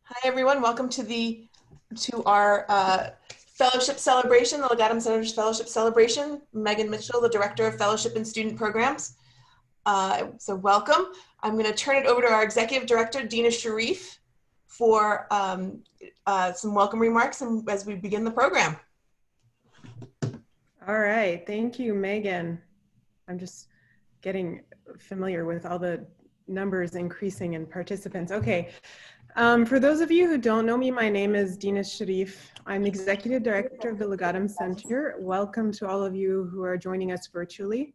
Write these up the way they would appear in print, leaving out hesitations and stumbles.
Hi everyone, welcome to our fellowship celebration, the Legatum Center's fellowship celebration. Megan Mitchell, the Director of Fellowship and Student Programs. So welcome. I'm going to turn it over to our Executive Director, Dina Sharif, for some welcome remarks as we begin the program. All right, thank you, Megan. I'm just getting familiar with all the numbers increasing in participants. Okay, for those of you who don't know me, my name is Dina Sharif. I'm the Executive Director of the Legatum Center. Welcome to all of you who are joining us virtually.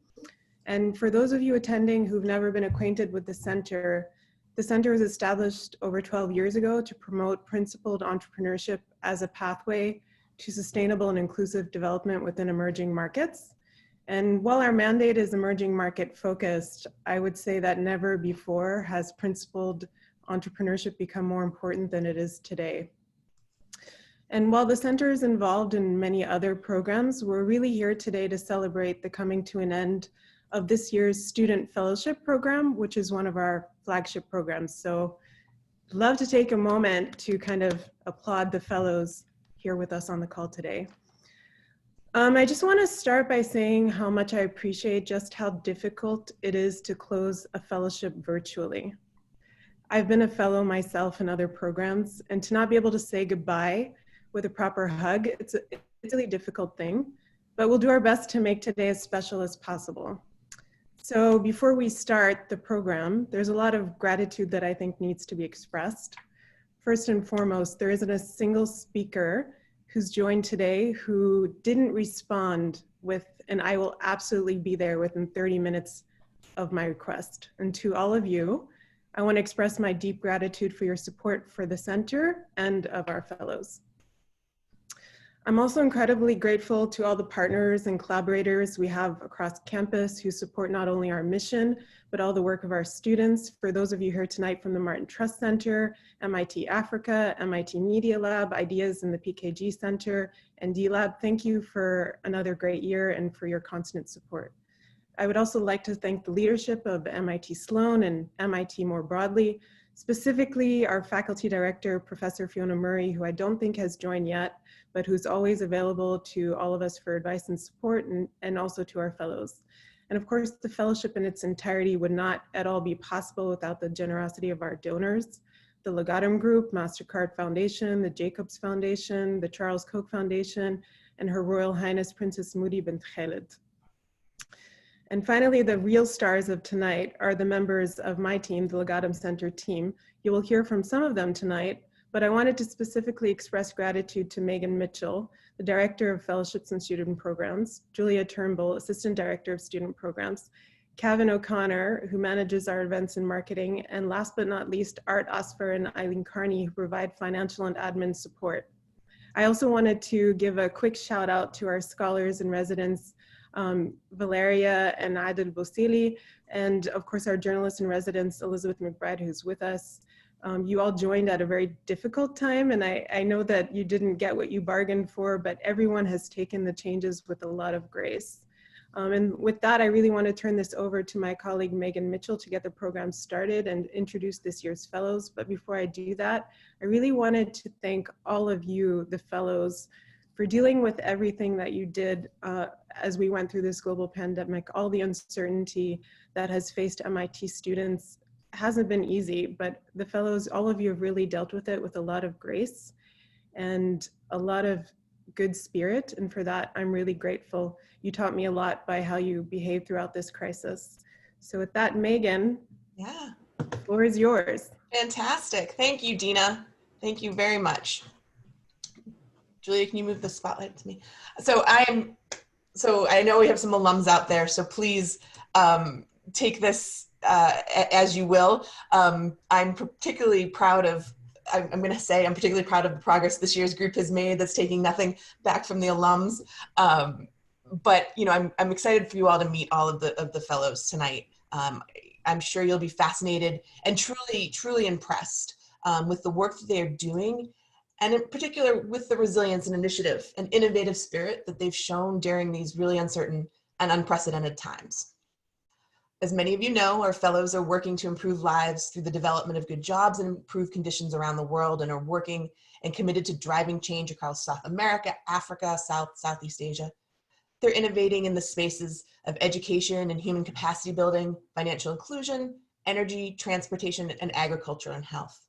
And for those of you attending who've never been acquainted with the center was established over 12 years ago to promote principled entrepreneurship as a pathway to sustainable and inclusive development within emerging markets. And while our mandate is emerging market focused, I would say that never before has principled entrepreneurship become more important than it is today. And while the center is involved in many other programs, we're really here today to celebrate the coming to an end of this year's Student Fellowship Program, which is one of our flagship programs. So I'd love to take a moment to kind of applaud the fellows here with us on the call today. I just want to start by saying how much I appreciate just how difficult it is to close a fellowship virtually. I've been a fellow myself in other programs, and to not be able to say goodbye with a proper hug, it's a really difficult thing, but we'll do our best to make today as special as possible. So before we start the program, there's a lot of gratitude that I think needs to be expressed. First and foremost, there isn't a single speaker who's joined today who didn't respond with, and I will absolutely be there within 30 minutes of my request. And to all of you, I want to express my deep gratitude for your support for the center and of our fellows. I'm also incredibly grateful to all the partners and collaborators we have across campus who support not only our mission, but all the work of our students. For those of you here tonight from the Martin Trust Center, MIT Africa, MIT Media Lab, Ideas in the PKG Center, and D-Lab, thank you for another great year and for your constant support. I would also like to thank the leadership of MIT Sloan and MIT more broadly, specifically our faculty director, Professor Fiona Murray, who I don't think has joined yet, but who's always available to all of us for advice and support, and also to our fellows. And of course, the fellowship in its entirety would not at all be possible without the generosity of our donors, the Legatum Group, MasterCard Foundation, the Jacobs Foundation, the Charles Koch Foundation, and Her Royal Highness Princess Moody bint Khaled. And finally, the real stars of tonight are the members of my team, the Legatum Center team. You will hear from some of them tonight, but I wanted to specifically express gratitude to Megan Mitchell, the Director of Fellowships and Student Programs, Julia Turnbull, Assistant Director of Student Programs, Kevin O'Connor, who manages our events and marketing, and last but not least, Art Osfer and Eileen Carney, who provide financial and admin support. I also wanted to give a quick shout out to our scholars and residents, Valeria and Adil Bosili, and of course our journalists in residence, Elizabeth McBride, who's with us. You all joined at a very difficult time, and I know that you didn't get what you bargained for, but everyone has taken the changes with a lot of grace. And with that, I really want to turn this over to my colleague Megan Mitchell to get the program started and introduce this year's fellows. But before I do that, I really wanted to thank all of you, the fellows, for dealing with everything that you did as we went through this global pandemic. All the uncertainty that has faced MIT students hasn't been easy, but the fellows, all of you have really dealt with it with a lot of grace and a lot of good spirit. And for that, I'm really grateful. You taught me a lot by how you behaved throughout this crisis. So with that, Megan, Yeah, the floor is yours. fantastic. Thank you, Dina. Thank you very much. Julia, can you move the spotlight to me? So I know we have some alums out there, so please take this as you will. I'm particularly proud of, I'm going to say I'm particularly proud of the progress this year's group has made that's taking nothing back from the alums. But you know, I'm excited for you all to meet all of the fellows tonight. I'm sure you'll be fascinated and truly impressed with the work that they are doing, and in particular with the resilience and initiative and innovative spirit that they've shown during these really uncertain and unprecedented times. As many of you know, our fellows are working to improve lives through the development of good jobs and improve conditions around the world, and are working and committed to driving change across South America, Africa, Southeast Asia. They're innovating in the spaces of education and human capacity building, financial inclusion, energy, transportation, and agriculture and health.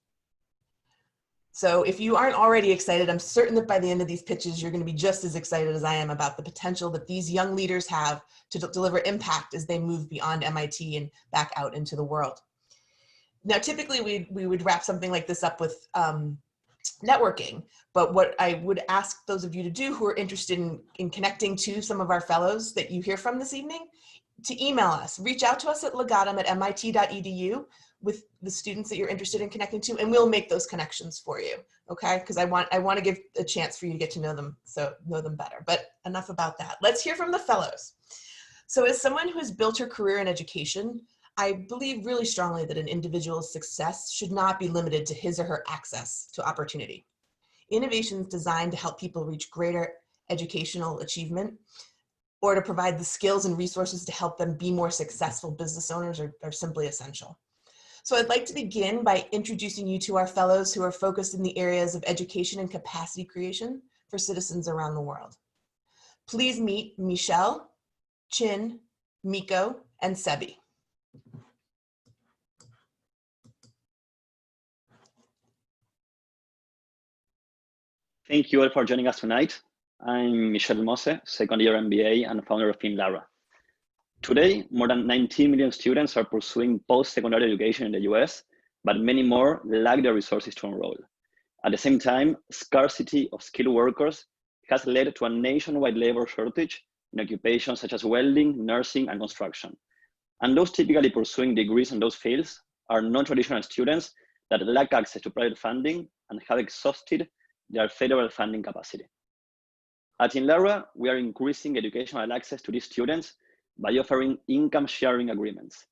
So if you aren't already excited, I'm certain that by the end of these pitches, you're going to be just as excited as I am about the potential that these young leaders have to deliver impact as they move beyond MIT and back out into the world. Now, typically we would wrap something like this up with networking, but what I would ask those of you to do who are interested in connecting to some of our fellows that you hear from this evening, to email us, reach out to us at legatum@mit.edu with the students that you're interested in connecting to, and we'll make those connections for you, okay? Because I want to give a chance for you to get to know them, so know them better. But enough about that. Let's hear from the fellows. So as someone who has built her career in education, I believe really strongly that an individual's success should not be limited to his or her access to opportunity. Innovations designed to help people reach greater educational achievement or to provide the skills and resources to help them be more successful business owners are simply essential. So I'd like to begin by introducing you to our fellows who are focused in the areas of education and capacity creation for citizens around the world. Please meet Michelle, Chin, Miko, and Sebi. Thank you all for joining us tonight. I'm Michel Mose, second year MBA and founder of Lara. Today, more than 19 million students are pursuing post-secondary education in the US, but many more lack the resources to enroll. At the same time, scarcity of skilled workers has led to a nationwide labor shortage in occupations such as welding, nursing, and construction. And those typically pursuing degrees in those fields are non-traditional students that lack access to private funding and have exhausted their federal funding capacity. At Lara, we are increasing educational access to these students by offering income sharing agreements.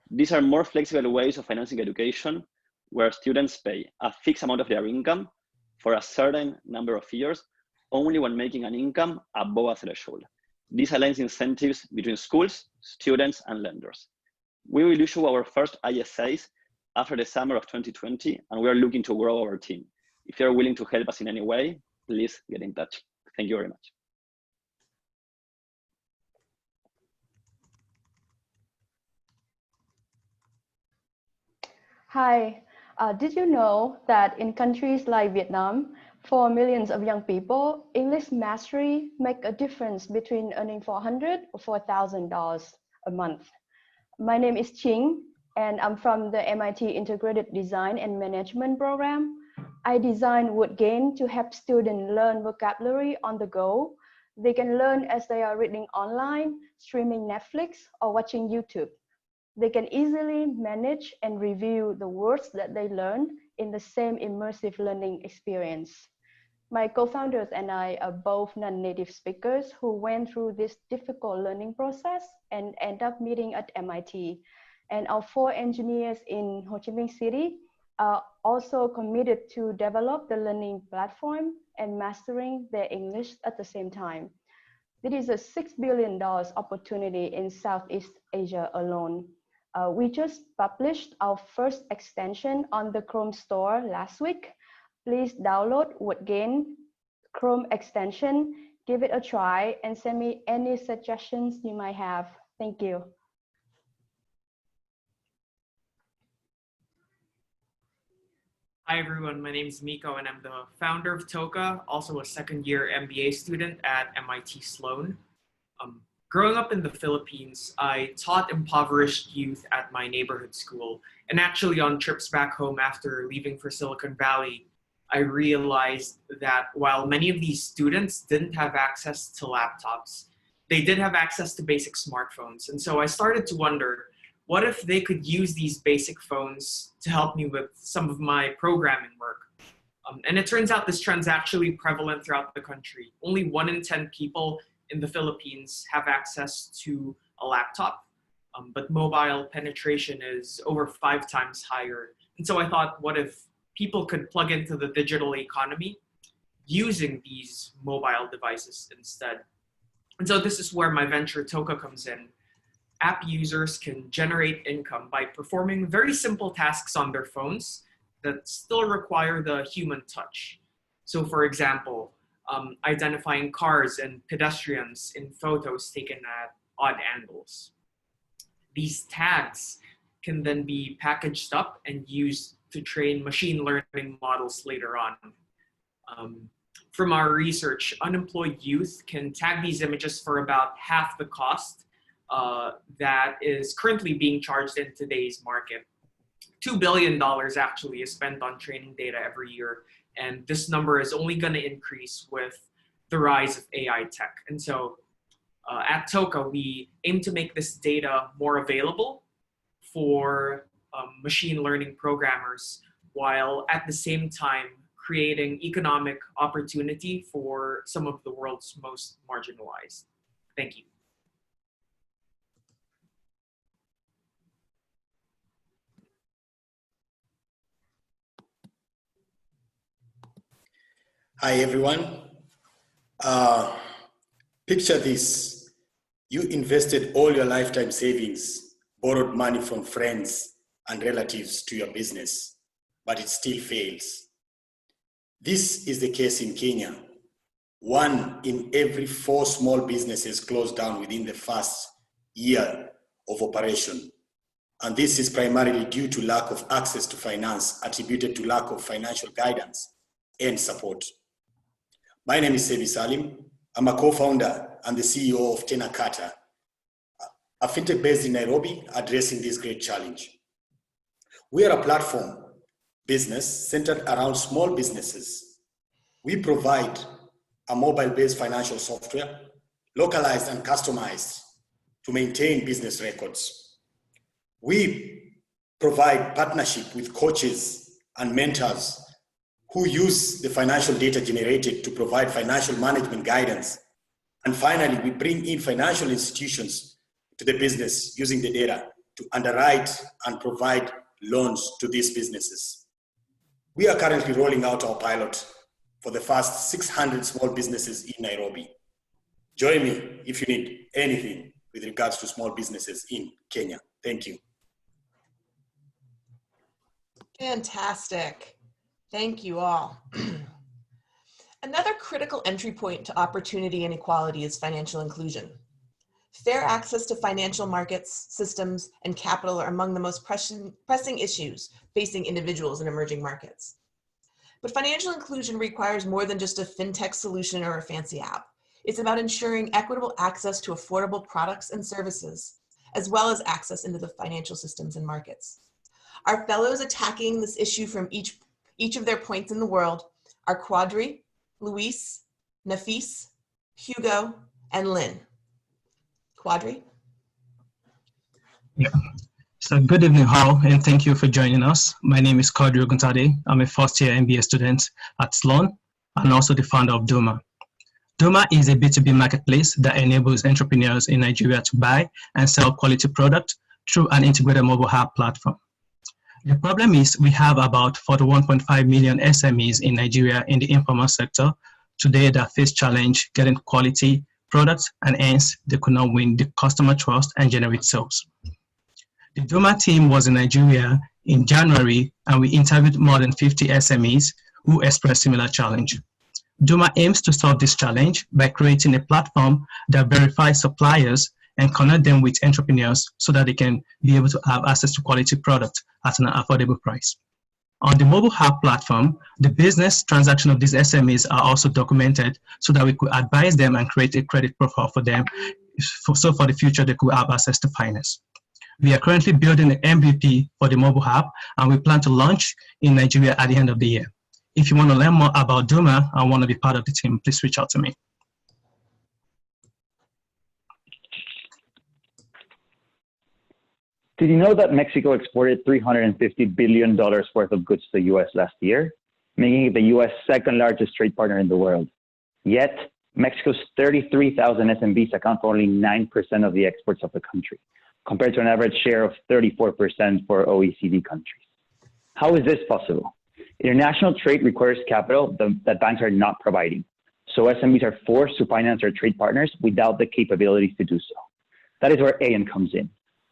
These are more flexible ways of financing education where students pay a fixed amount of their income for a certain number of years only when making an income above a threshold. This aligns incentives between schools, students, and lenders. We will issue our first ISAs after the summer of 2020, and we are looking to grow our team. If you're willing to help us in any way, please get in touch. Thank you very much. Hi, did you know that in countries like Vietnam, for millions of young people, English mastery make a difference between earning $400 or $4,000 a month? My name is Ching, and I'm from the MIT Integrated Design and Management program. I designed WordGain to help students learn vocabulary on the go. They can learn as they are reading online, streaming Netflix, or watching YouTube. They can easily manage and review the words that they learned in the same immersive learning experience. My co-founders and I are both non-native speakers who went through this difficult learning process and end up meeting at MIT. And our 4 engineers in Ho Chi Minh City are also committed to develop the learning platform and mastering their English at the same time. It is a $6 billion opportunity in Southeast Asia alone. We just published our first extension on the Chrome store last week. Please download WordGain Chrome extension, give it a try, and send me any suggestions you might have. Thank you. Hi everyone, my name is Miko and I'm the founder of Toka, also a second-year MBA student at MIT Sloan. Growing up in the Philippines, I taught impoverished youth at my neighborhood school, and actually on trips back home after leaving for Silicon Valley, I realized that while many of these students didn't have access to laptops, they did have access to basic smartphones. And so I started to wonder, what if they could use these basic phones to help me with some of my programming work? And it turns out this trend's actually prevalent throughout the country. Only 1 in 10 people in the Philippines have access to a laptop, but mobile penetration is over 5 times higher. And so I thought, what if people could plug into the digital economy using these mobile devices instead? And so this is where my venture Toka comes in. app users can generate income by performing very simple tasks on their phones that still require the human touch. So for example, identifying cars and pedestrians in photos taken at odd angles. These tags can then be packaged up and used to train machine learning models later on. From our research, unemployed youth can tag these images for about half the cost that is currently being charged in today's market. $2 billion actually is spent on training data every year, and this number is only going to increase with the rise of AI tech. And so at Toka, we aim to make this data more available for machine learning programmers, while at the same time creating economic opportunity for some of the world's most marginalized. Thank you. Hi, everyone. Picture this. You invested all your lifetime savings, borrowed money from friends and relatives to your business, but it still fails. This is the case in Kenya. 1 in every 4 small businesses closed down within the first year of operation. And this is primarily due to lack of access to finance, attributed to lack of financial guidance and support. My name is Sebi Salim. I'm a co-founder and the CEO of Tenakata, a fintech based in Nairobi, addressing this great challenge. We are a platform business centered around small businesses. We provide a mobile-based financial software, localized and customized to maintain business records. We provide partnership with coaches and mentors who use the financial data generated to provide financial management guidance. And finally, we bring in financial institutions to the business using the data to underwrite and provide loans to these businesses. We are currently rolling out our pilot for the first 600 small businesses in Nairobi. Join me if you need anything with regards to small businesses in Kenya. Thank you. Fantastic. Thank you all. Another critical entry point to opportunity and equality is financial inclusion. Fair access to financial markets, systems, and capital are among the most pressing issues facing individuals in emerging markets. But financial inclusion requires more than just a fintech solution or a fancy app. It's about ensuring equitable access to affordable products and services, as well as access into the financial systems and markets. Our fellows attacking this issue from each of their points in the world are Quadri, Luis, Nafis, Hugo, and Lynn. Quadri? Yeah. So good evening, all, and thank you for joining us. My name is Quadri Oguntade. I'm a first-year MBA student at Sloan and also the founder of Doma. Doma is a B2B marketplace that enables entrepreneurs in Nigeria to buy and sell quality products through an integrated mobile app platform. The problem is we have about 41.5 million SMEs in Nigeria in the informal sector today that face challenge getting quality products, and hence they could not win the customer trust and generate sales. The Doma team was in Nigeria in January, and we interviewed more than 50 SMEs who expressed similar challenge. Doma aims to solve this challenge by creating a platform that verifies suppliers and connect them with entrepreneurs so that they can be able to have access to quality products at an affordable price. On the mobile app platform, the business transaction of these SMEs are also documented so that we could advise them and create a credit profile for them, so for the future they could have access to finance. We are currently building an MVP for the mobile app, and we plan to launch in Nigeria at the end of the year. If you want to learn more about Doma and want to be part of the team, please reach out to me. Did you know that Mexico exported $350 billion worth of goods to the US last year, making it the US second largest trade partner in the world? Yet, Mexico's 33,000 SMBs account for only 9% of the exports of the country, compared to an average share of 34% for OECD countries. How is this possible? International trade requires capital that banks are not providing, so SMBs are forced to finance their trade partners without the capabilities to do so. That is where AN comes in.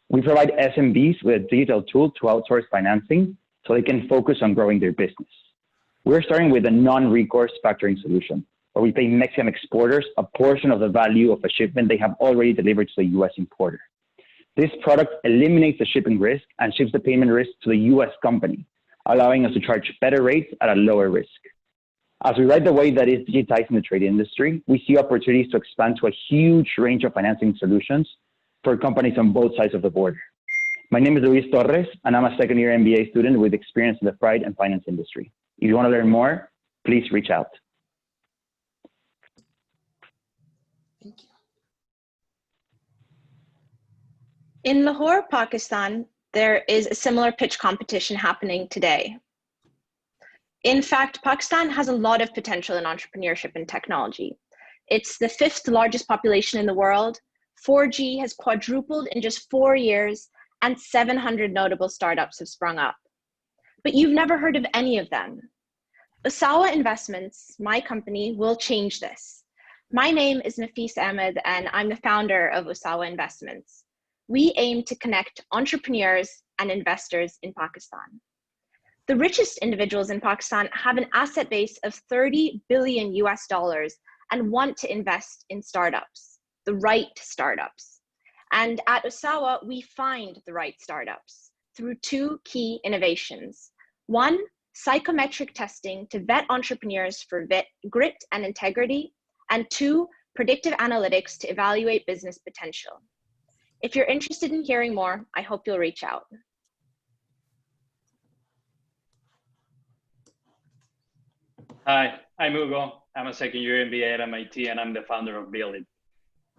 We provide SMBs with a digital tool to outsource financing so they can focus on growing their business. We're starting with a non-recourse factoring solution, where we pay Mexican exporters a portion of the value of a shipment they have already delivered to the US importer. This product eliminates the shipping risk and shifts the payment risk to the US company, allowing us to charge better rates at a lower risk. As we ride the wave that is digitizing the trade industry, we see opportunities to expand to a huge range of financing solutions for companies on both sides of the border. My name is Luis Torres, and I'm a second-year MBA student with experience in the pride and finance industry. If you want to learn more, please reach out. Thank you. In Lahore, Pakistan, there is a similar pitch competition happening today. In fact, Pakistan has a lot of potential in entrepreneurship and technology. It's the 5th largest population in the world. 4G has quadrupled in just 4 years, and 700 notable startups have sprung up. But you've never heard of any of them. Usawa Investments, my company, will change this. My name is Nafis Ahmed, and I'm the founder of Usawa Investments. We aim to connect entrepreneurs and investors in Pakistan. The richest individuals in Pakistan have an asset base of 30 billion US dollars and want to invest in startups, the right startups. And at Usawa, we find the right startups through 2 key innovations. 1, psychometric testing to vet entrepreneurs for grit and integrity, and 2, predictive analytics to evaluate business potential. If you're interested in hearing more, I hope you'll reach out. Hi, I'm Hugo. I'm a second-year MBA at MIT, and I'm the founder of Billit.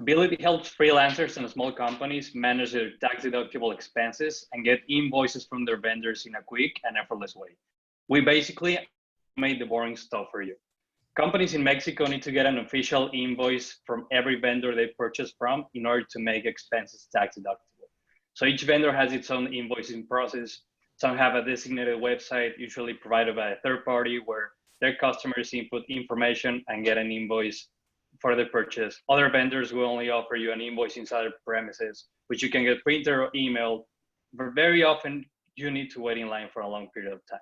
Billit helps freelancers and small companies manage their tax-deductible expenses and get invoices from their vendors in a quick and effortless way. We basically made the boring stuff for you. Companies in Mexico need to get an official invoice from every vendor they purchase from in order to make expenses tax-deductible. So each vendor has its own invoicing process. Some have a designated website, usually provided by a third party, where their customers input information and get an invoice for the purchase. Other vendors will only offer you an invoice inside their premises, which you can get printed or emailed, but very often you need to wait in line for a long period of time.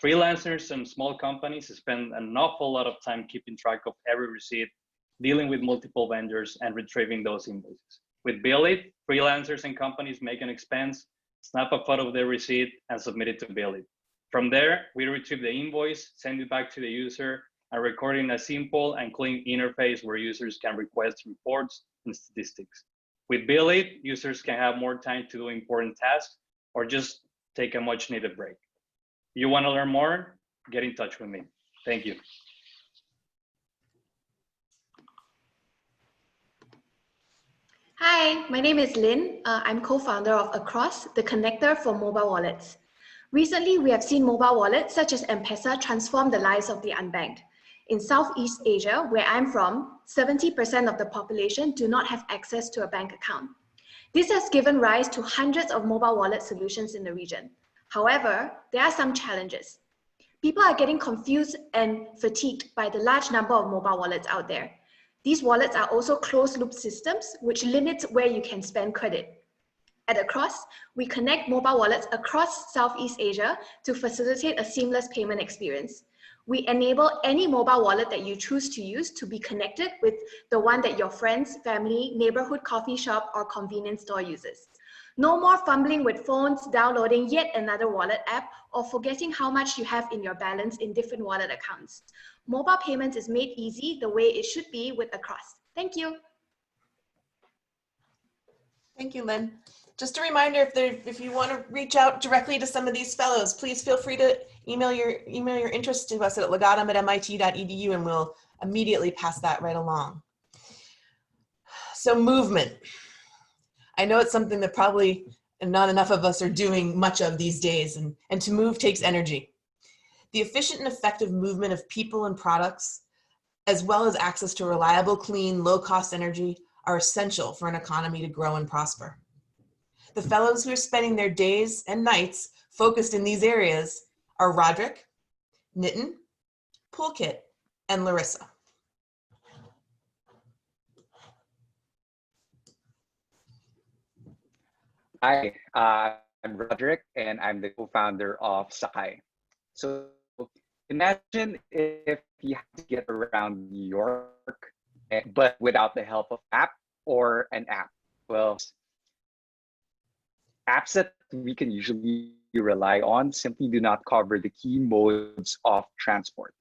Freelancers and small companies spend an awful lot of time keeping track of every receipt, dealing with multiple vendors, and retrieving those invoices. With Billit, freelancers and companies make an expense, snap a photo of their receipt, and submit it to Billit. From there, we retrieve the invoice, send it back to the user, and record in a simple and clean interface where users can request reports and statistics. With Billit, users can have more time to do important tasks or just take a much needed break. If you want to learn more, get in touch with me. Thank you. Hi, my name is Lynn. I'm co-founder of Across, the connector for mobile wallets. Recently, we have seen mobile wallets such as M-Pesa transform the lives of the unbanked. In Southeast Asia, where I'm from, 70% of the population do not have access to a bank account. This has given rise to hundreds of mobile wallet solutions in the region. However, there are some challenges. People are getting confused and fatigued by the large number of mobile wallets out there. These wallets are also closed-loop systems, which limits where you can spend credit. At Across, we connect mobile wallets across Southeast Asia to facilitate a seamless payment experience. We enable any mobile wallet that you choose to use to be connected with the one that your friends, family, neighborhood coffee shop, or convenience store uses. No more fumbling with phones, downloading yet another wallet app, or forgetting how much you have in your balance in different wallet accounts. Mobile payments is made easy the way it should be with Across. Thank you. Thank you, Lynn. Just a reminder, if you want to reach out directly to some of these fellows, please feel free to email your interest to us at legatum@mit.edu, and we'll immediately pass that right along. So movement. I know it's something that probably not enough of us are doing much of these days, and to move takes energy. The efficient and effective movement of people and products, as well as access to reliable, clean, low-cost energy, are essential for an economy to grow and prosper. The fellows who are spending their days and nights focused in these areas are Roderick, Nitin, Pulkit, and Larissa. Hi, I'm Roderick, and I'm the co-founder of Sakai. So imagine if you had to get around New York, but without the help of app or an app. Well, apps that we can usually rely on simply do not cover the key modes of transport.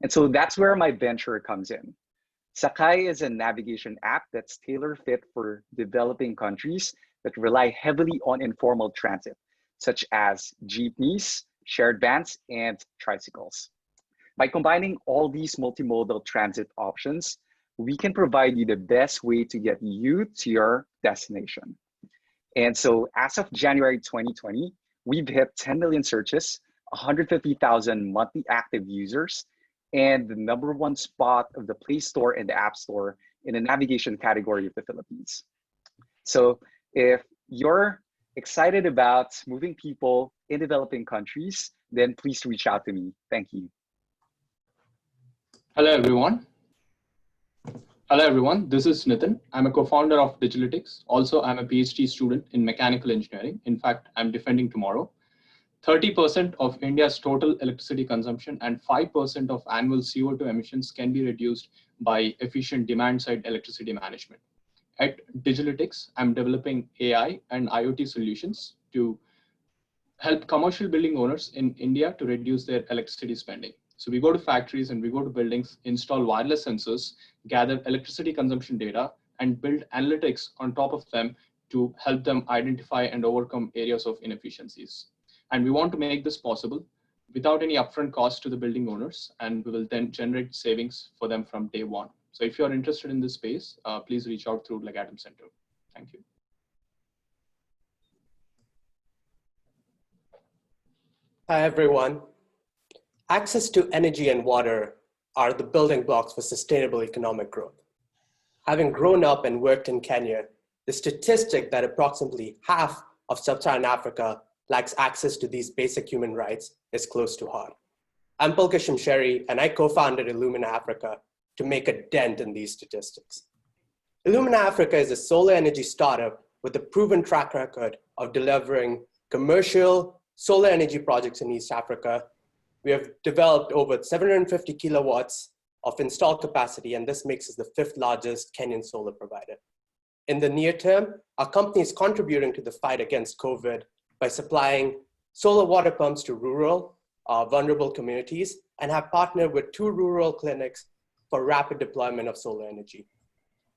And so that's where my venture comes in. Sakai is a navigation app that's tailor-fit for developing countries that rely heavily on informal transit, such as jeepneys, shared vans, and tricycles. By combining all these multimodal transit options, we can provide you the best way to get you to your destination. And so as of January 2020, we've hit 10 million searches, 150,000 monthly active users, and the #1 spot of the Play Store and the App Store in the navigation category of the Philippines. So if you're excited about moving people in developing countries, then please reach out to me. Thank you. Hello, everyone. This is Nitin. I'm a co-founder of Digilytics. Also, I'm a PhD student in mechanical engineering. In fact, I'm defending tomorrow. 30% of India's total electricity consumption and 5% of annual CO2 emissions can be reduced by efficient demand-side electricity management. At Digilytics, I'm developing AI and IoT solutions to help commercial building owners in India to reduce their electricity spending. So we go to factories and we go to buildings, install wireless sensors, gather electricity consumption data, and build analytics on top of them to help them identify and overcome areas of inefficiencies. And we want to make this possible without any upfront cost to the building owners, and we will then generate savings for them from day one. So if you're interested in this space, please reach out through Legatum Center. Thank you. Hi, everyone. Access to energy and water are the building blocks for sustainable economic growth. Having grown up and worked in Kenya, the statistic that approximately half of sub-Saharan Africa lacks access to these basic human rights is close to heart. I'm Pulkesh Sherry, and I co-founded Illumina Africa to make a dent in these statistics. Illumina Africa is a solar energy startup with a proven track record of delivering commercial solar energy projects in East Africa. We have developed over 750 kilowatts of installed capacity, and this makes us the 5th largest Kenyan solar provider. In the near term, our company is contributing to the fight against COVID by supplying solar water pumps to rural, vulnerable communities, and have partnered with 2 rural clinics for rapid deployment of solar energy.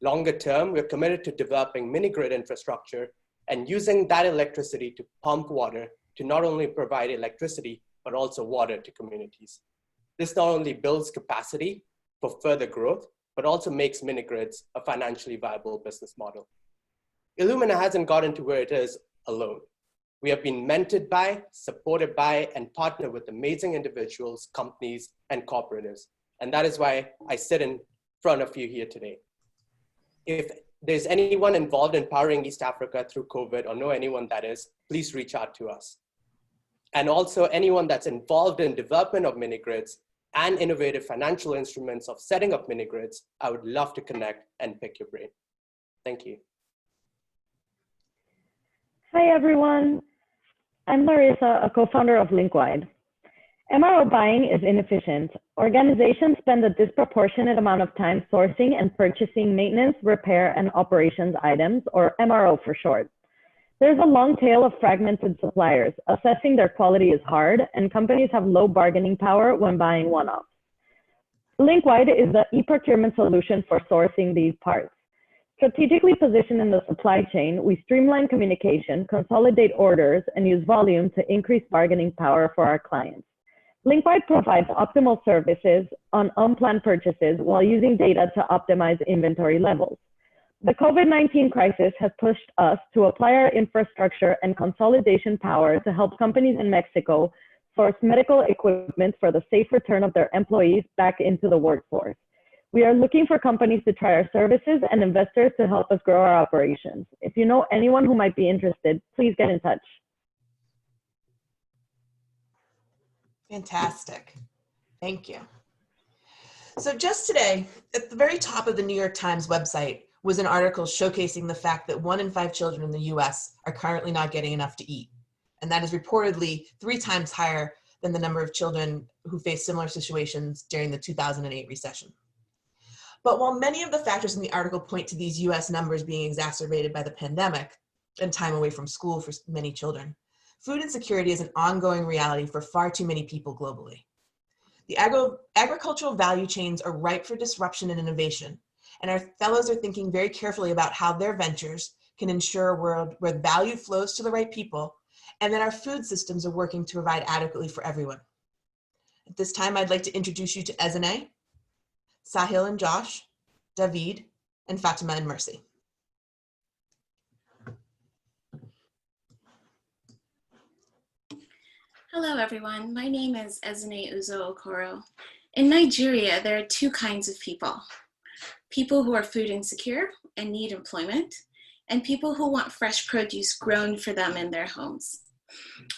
Longer term, we're committed to developing mini-grid infrastructure and using that electricity to pump water to not only provide electricity, but also water to communities. This not only builds capacity for further growth, but also makes mini-grids a financially viable business model. Illumina hasn't gotten to where it is alone. We have been mentored by, supported by, and partnered with amazing individuals, companies, and cooperatives. And that is why I sit in front of you here today. If there's anyone involved in powering East Africa through COVID, or know anyone that is, please reach out to us. And also anyone that's involved in development of mini-grids and innovative financial instruments of setting up mini-grids, I would love to connect and pick your brain. Thank you. Hi, everyone. I'm Larissa, a co-founder of Linkwide. MRO buying is inefficient. Organizations spend a disproportionate amount of time sourcing and purchasing maintenance, repair, and operations items, or MRO for short. There's a long tail of fragmented suppliers. Assessing their quality is hard, and companies have low bargaining power when buying one-offs. Linkwide is the e-procurement solution for sourcing these parts. Strategically positioned in the supply chain, we streamline communication, consolidate orders, and use volume to increase bargaining power for our clients. Linkwide provides optimal services on unplanned purchases while using data to optimize inventory levels. The COVID-19 crisis has pushed us to apply our infrastructure and consolidation power to help companies in Mexico source medical equipment for the safe return of their employees back into the workforce. We are looking for companies to try our services and investors to help us grow our operations. If you know anyone who might be interested, please get in touch. Fantastic. Thank you. So just today, at the very top of the New York Times website, was an article showcasing the fact that 1 in 5 children in the US are currently not getting enough to eat. And that is reportedly 3 times higher than the number of children who faced similar situations during the 2008 recession. But while many of the factors in the article point to these US numbers being exacerbated by the pandemic and time away from school for many children, food insecurity is an ongoing reality for far too many people globally. The agricultural value chains are ripe for disruption and innovation, and our fellows are thinking very carefully about how their ventures can ensure a world where value flows to the right people and that our food systems are working to provide adequately for everyone. At this time, I'd like to introduce you to Ezene, Sahil and Josh, David, and Fatima and Mercy. Hello, everyone. My name is Ezene Uzo Okoro. In Nigeria, there are 2 kinds of people. People who are food insecure and need employment, and people who want fresh produce grown for them in their homes.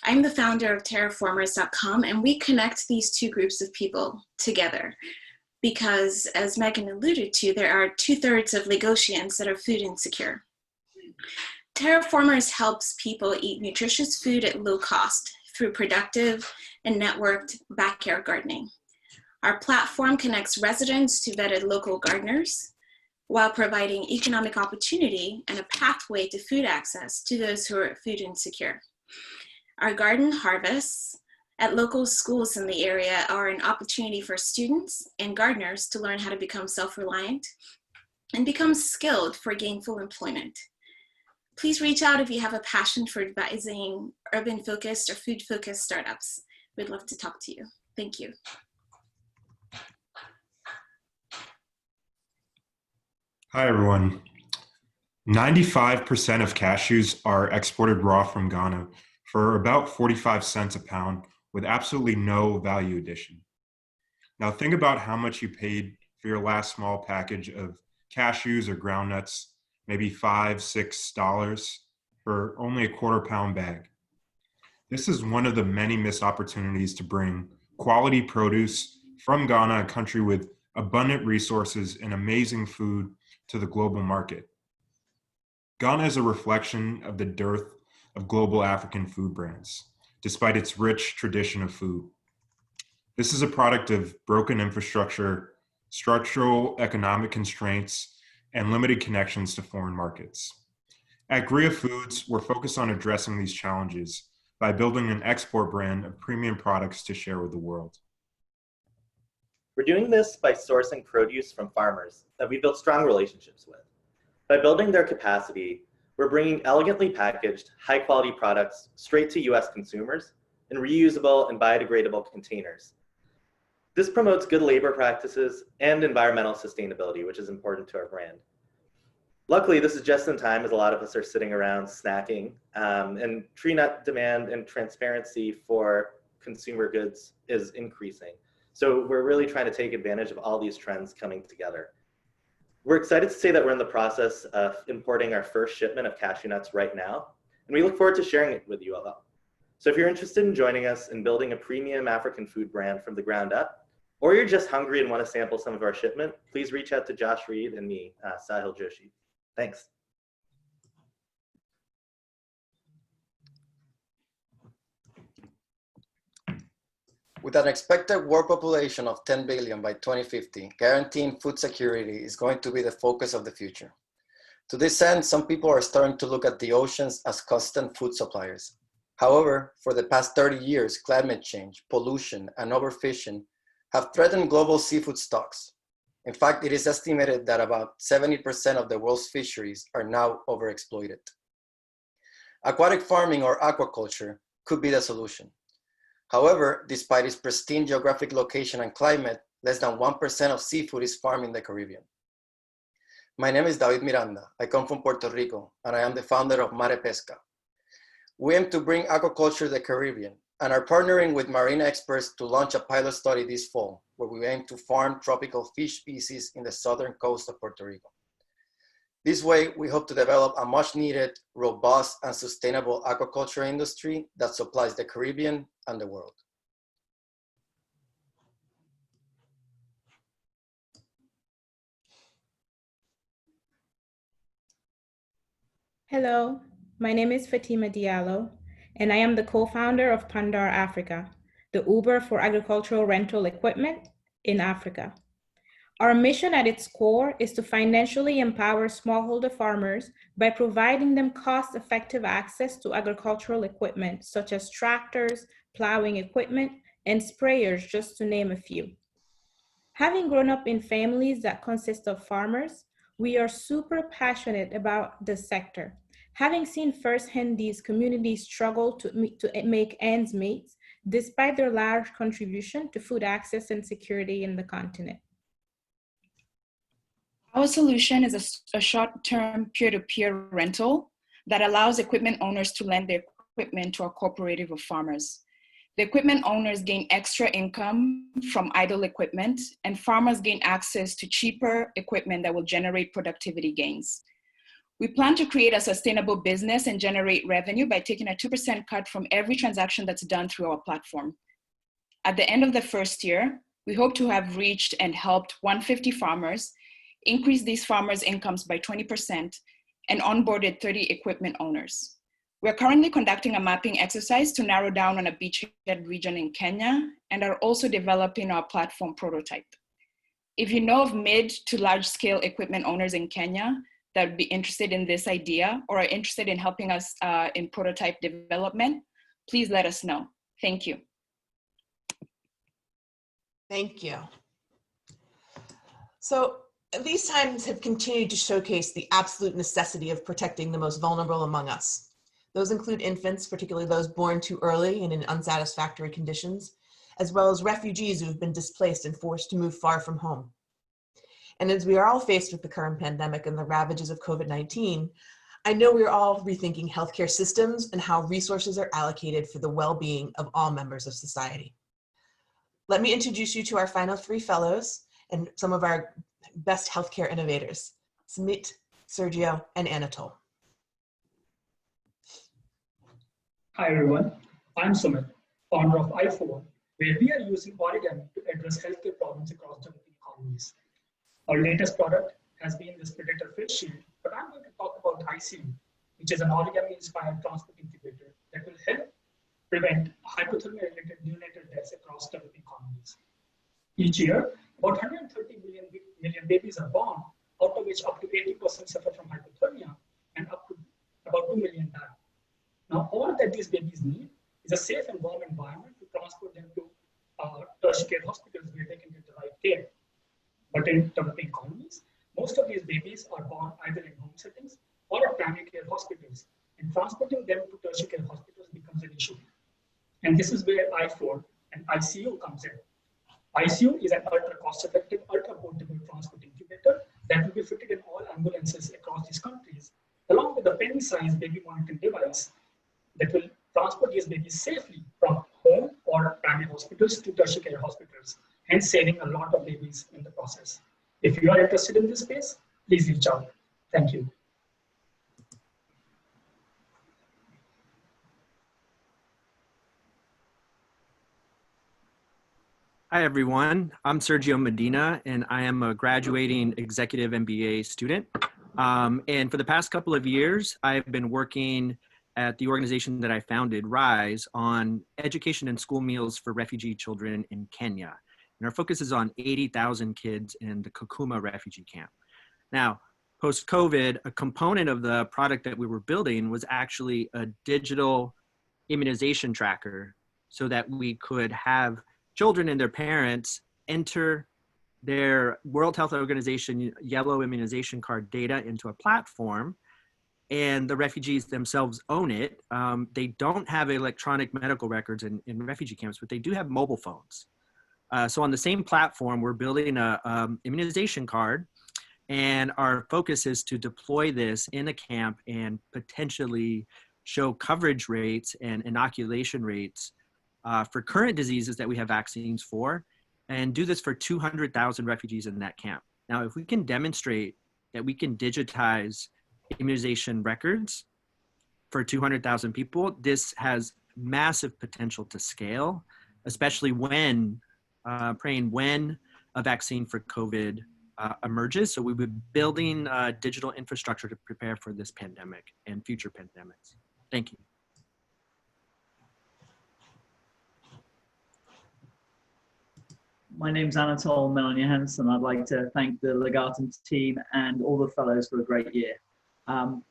I'm the founder of terraformers.com, and we connect these 2 groups of people together because, as Megan alluded to, there are 2/3 of Lagosians that are food insecure. Terraformers helps people eat nutritious food at low cost through productive and networked backyard gardening. Our platform connects residents to vetted local gardeners while providing economic opportunity and a pathway to food access to those who are food insecure. Our garden harvests at local schools in the area are an opportunity for students and gardeners to learn how to become self-reliant and become skilled for gainful employment. Please reach out if you have a passion for advising urban-focused or food-focused startups. We'd love to talk to you. Thank you. Hi, everyone. 95% of cashews are exported raw from Ghana for about 45 cents a pound with absolutely no value addition. Now think about how much you paid for your last small package of cashews or groundnuts, maybe $5, $6 for only a quarter-pound bag. This is one of the many missed opportunities to bring quality produce from Ghana, a country with abundant resources and amazing food, to the global market. Ghana is a reflection of the dearth of global African food brands, despite its rich tradition of food. This is a product of broken infrastructure, structural economic constraints, and limited connections to foreign markets. At Gria Foods, we're focused on addressing these challenges by building an export brand of premium products to share with the world. We're doing this by sourcing produce from farmers that we built strong relationships with. By building their capacity, we're bringing elegantly packaged, high-quality products straight to US consumers in reusable and biodegradable containers. This promotes good labor practices and environmental sustainability, which is important to our brand. Luckily, this is just in time as a lot of us are sitting around snacking, and tree nut demand and transparency for consumer goods is increasing. So we're really trying to take advantage of all these trends coming together. We're excited to say that we're in the process of importing our first shipment of cashew nuts right now, and we look forward to sharing it with you all. So if you're interested in joining us in building a premium African food brand from the ground up, or you're just hungry and want to sample some of our shipment, please reach out to Josh Reed and me, Sahil Joshi. Thanks. With an expected world population of 10 billion by 2050, guaranteeing food security is going to be the focus of the future. To this end, some people are starting to look at the oceans as constant food suppliers. However, for the past 30 years, climate change, pollution, and overfishing have threatened global seafood stocks. In fact, it is estimated that about 70% of the world's fisheries are now overexploited. Aquatic farming or aquaculture could be the solution. However, despite its pristine geographic location and climate, less than 1% of seafood is farmed in the Caribbean. My name is David Miranda. I come from Puerto Rico, and I am the founder of Mare Pesca. We aim to bring aquaculture to the Caribbean and are partnering with marine experts to launch a pilot study this fall, where we aim to farm tropical fish species in the southern coast of Puerto Rico. This way, we hope to develop a much needed, robust, and sustainable aquaculture industry that supplies the Caribbean and the world. Hello, my name is Fatima Diallo, and I am the co-founder of Pandar Africa, the Uber for agricultural rental equipment in Africa. Our mission at its core is to financially empower smallholder farmers by providing them cost-effective access to agricultural equipment, such as tractors, plowing equipment, and sprayers, just to name a few. Having grown up in families that consist of farmers, we are super passionate about this sector. Having seen firsthand these communities struggle to make ends meet, despite their large contribution to food access and security in the continent. Our solution is a short-term peer-to-peer rental that allows equipment owners to lend their equipment to a cooperative of farmers. The equipment owners gain extra income from idle equipment, and farmers gain access to cheaper equipment that will generate productivity gains. We plan to create a sustainable business and generate revenue by taking a 2% cut from every transaction that's done through our platform. At the end of the first year, we hope to have reached and helped 150 farmers, increase these farmers' incomes by 20%, and onboarded 30 equipment owners. We're currently conducting a mapping exercise to narrow down on a beachhead region in Kenya and are also developing our platform prototype. If you know of mid to large scale equipment owners in Kenya that would be interested in this idea or are interested in helping us in prototype development, please let us know. Thank you. Thank you. So these times have continued to showcase the absolute necessity of protecting the most vulnerable among us. Those include infants, particularly those born too early and in unsatisfactory conditions, as well as refugees who have been displaced and forced to move far from home. And as we are all faced with the current pandemic and the ravages of COVID-19, I know we are all rethinking healthcare systems and how resources are allocated for the well-being of all members of society. Let me introduce you to our final 3 fellows and some of our best healthcare innovators, Sumit, Sergio, and Anatole. Hi everyone, I'm Sumit, founder of iPhone, where we are using origami to address healthcare problems across developing economies. Our latest product has been this predator face shield, but I'm going to talk about ICU, which is an origami-inspired transport incubator that will help prevent hypothermia-related neonatal deaths across developing economies. Each year, about 130 million babies are born, out of which up to 80% suffer from hypothermia, and up to about 2 million die. Now, all that these babies need is a safe and warm environment to transport them to tertiary care hospitals where they can get the right care. But in developing economies, most of these babies are born either in home settings or at primary care hospitals, and transporting them to tertiary care hospitals becomes an issue. And this is where I4 and ICU comes in. ICU is an ultra cost-effective, ultra portable transport incubator that will be fitted in all ambulances across these countries, along with a penny-sized baby monitoring device that will transport these babies safely from home or primary hospitals to tertiary care hospitals, hence saving a lot of babies in the process. If you are interested in this space, please reach out. Thank you. Hi, everyone. I'm Sergio Medina, and I am a graduating executive MBA student. And for the past couple of years, I've been working at the organization that I founded, RISE, on education and school meals for refugee children in Kenya. And our focus is on 80,000 kids in the Kakuma refugee camp. Now, post-COVID, a component of the product that we were building was actually a digital immunization tracker so that we could have children and their parents enter their World Health Organization yellow immunization card data into a platform, and the refugees themselves own it. They don't have electronic medical records in refugee camps, but they do have mobile phones. So on the same platform, we're building a immunization card, and our focus is to deploy this in a camp and potentially show coverage rates and inoculation rates for current diseases that we have vaccines for, and do this for 200,000 refugees in that camp. Now, if we can demonstrate that we can digitize immunization records for 200,000 people, this has massive potential to scale, especially when, when a vaccine for COVID emerges. So we'll be building digital infrastructure to prepare for this pandemic and future pandemics. Thank you. My name's Anatole Melanie Hansen. I'd like to thank the Legatum team and all the fellows for a great year.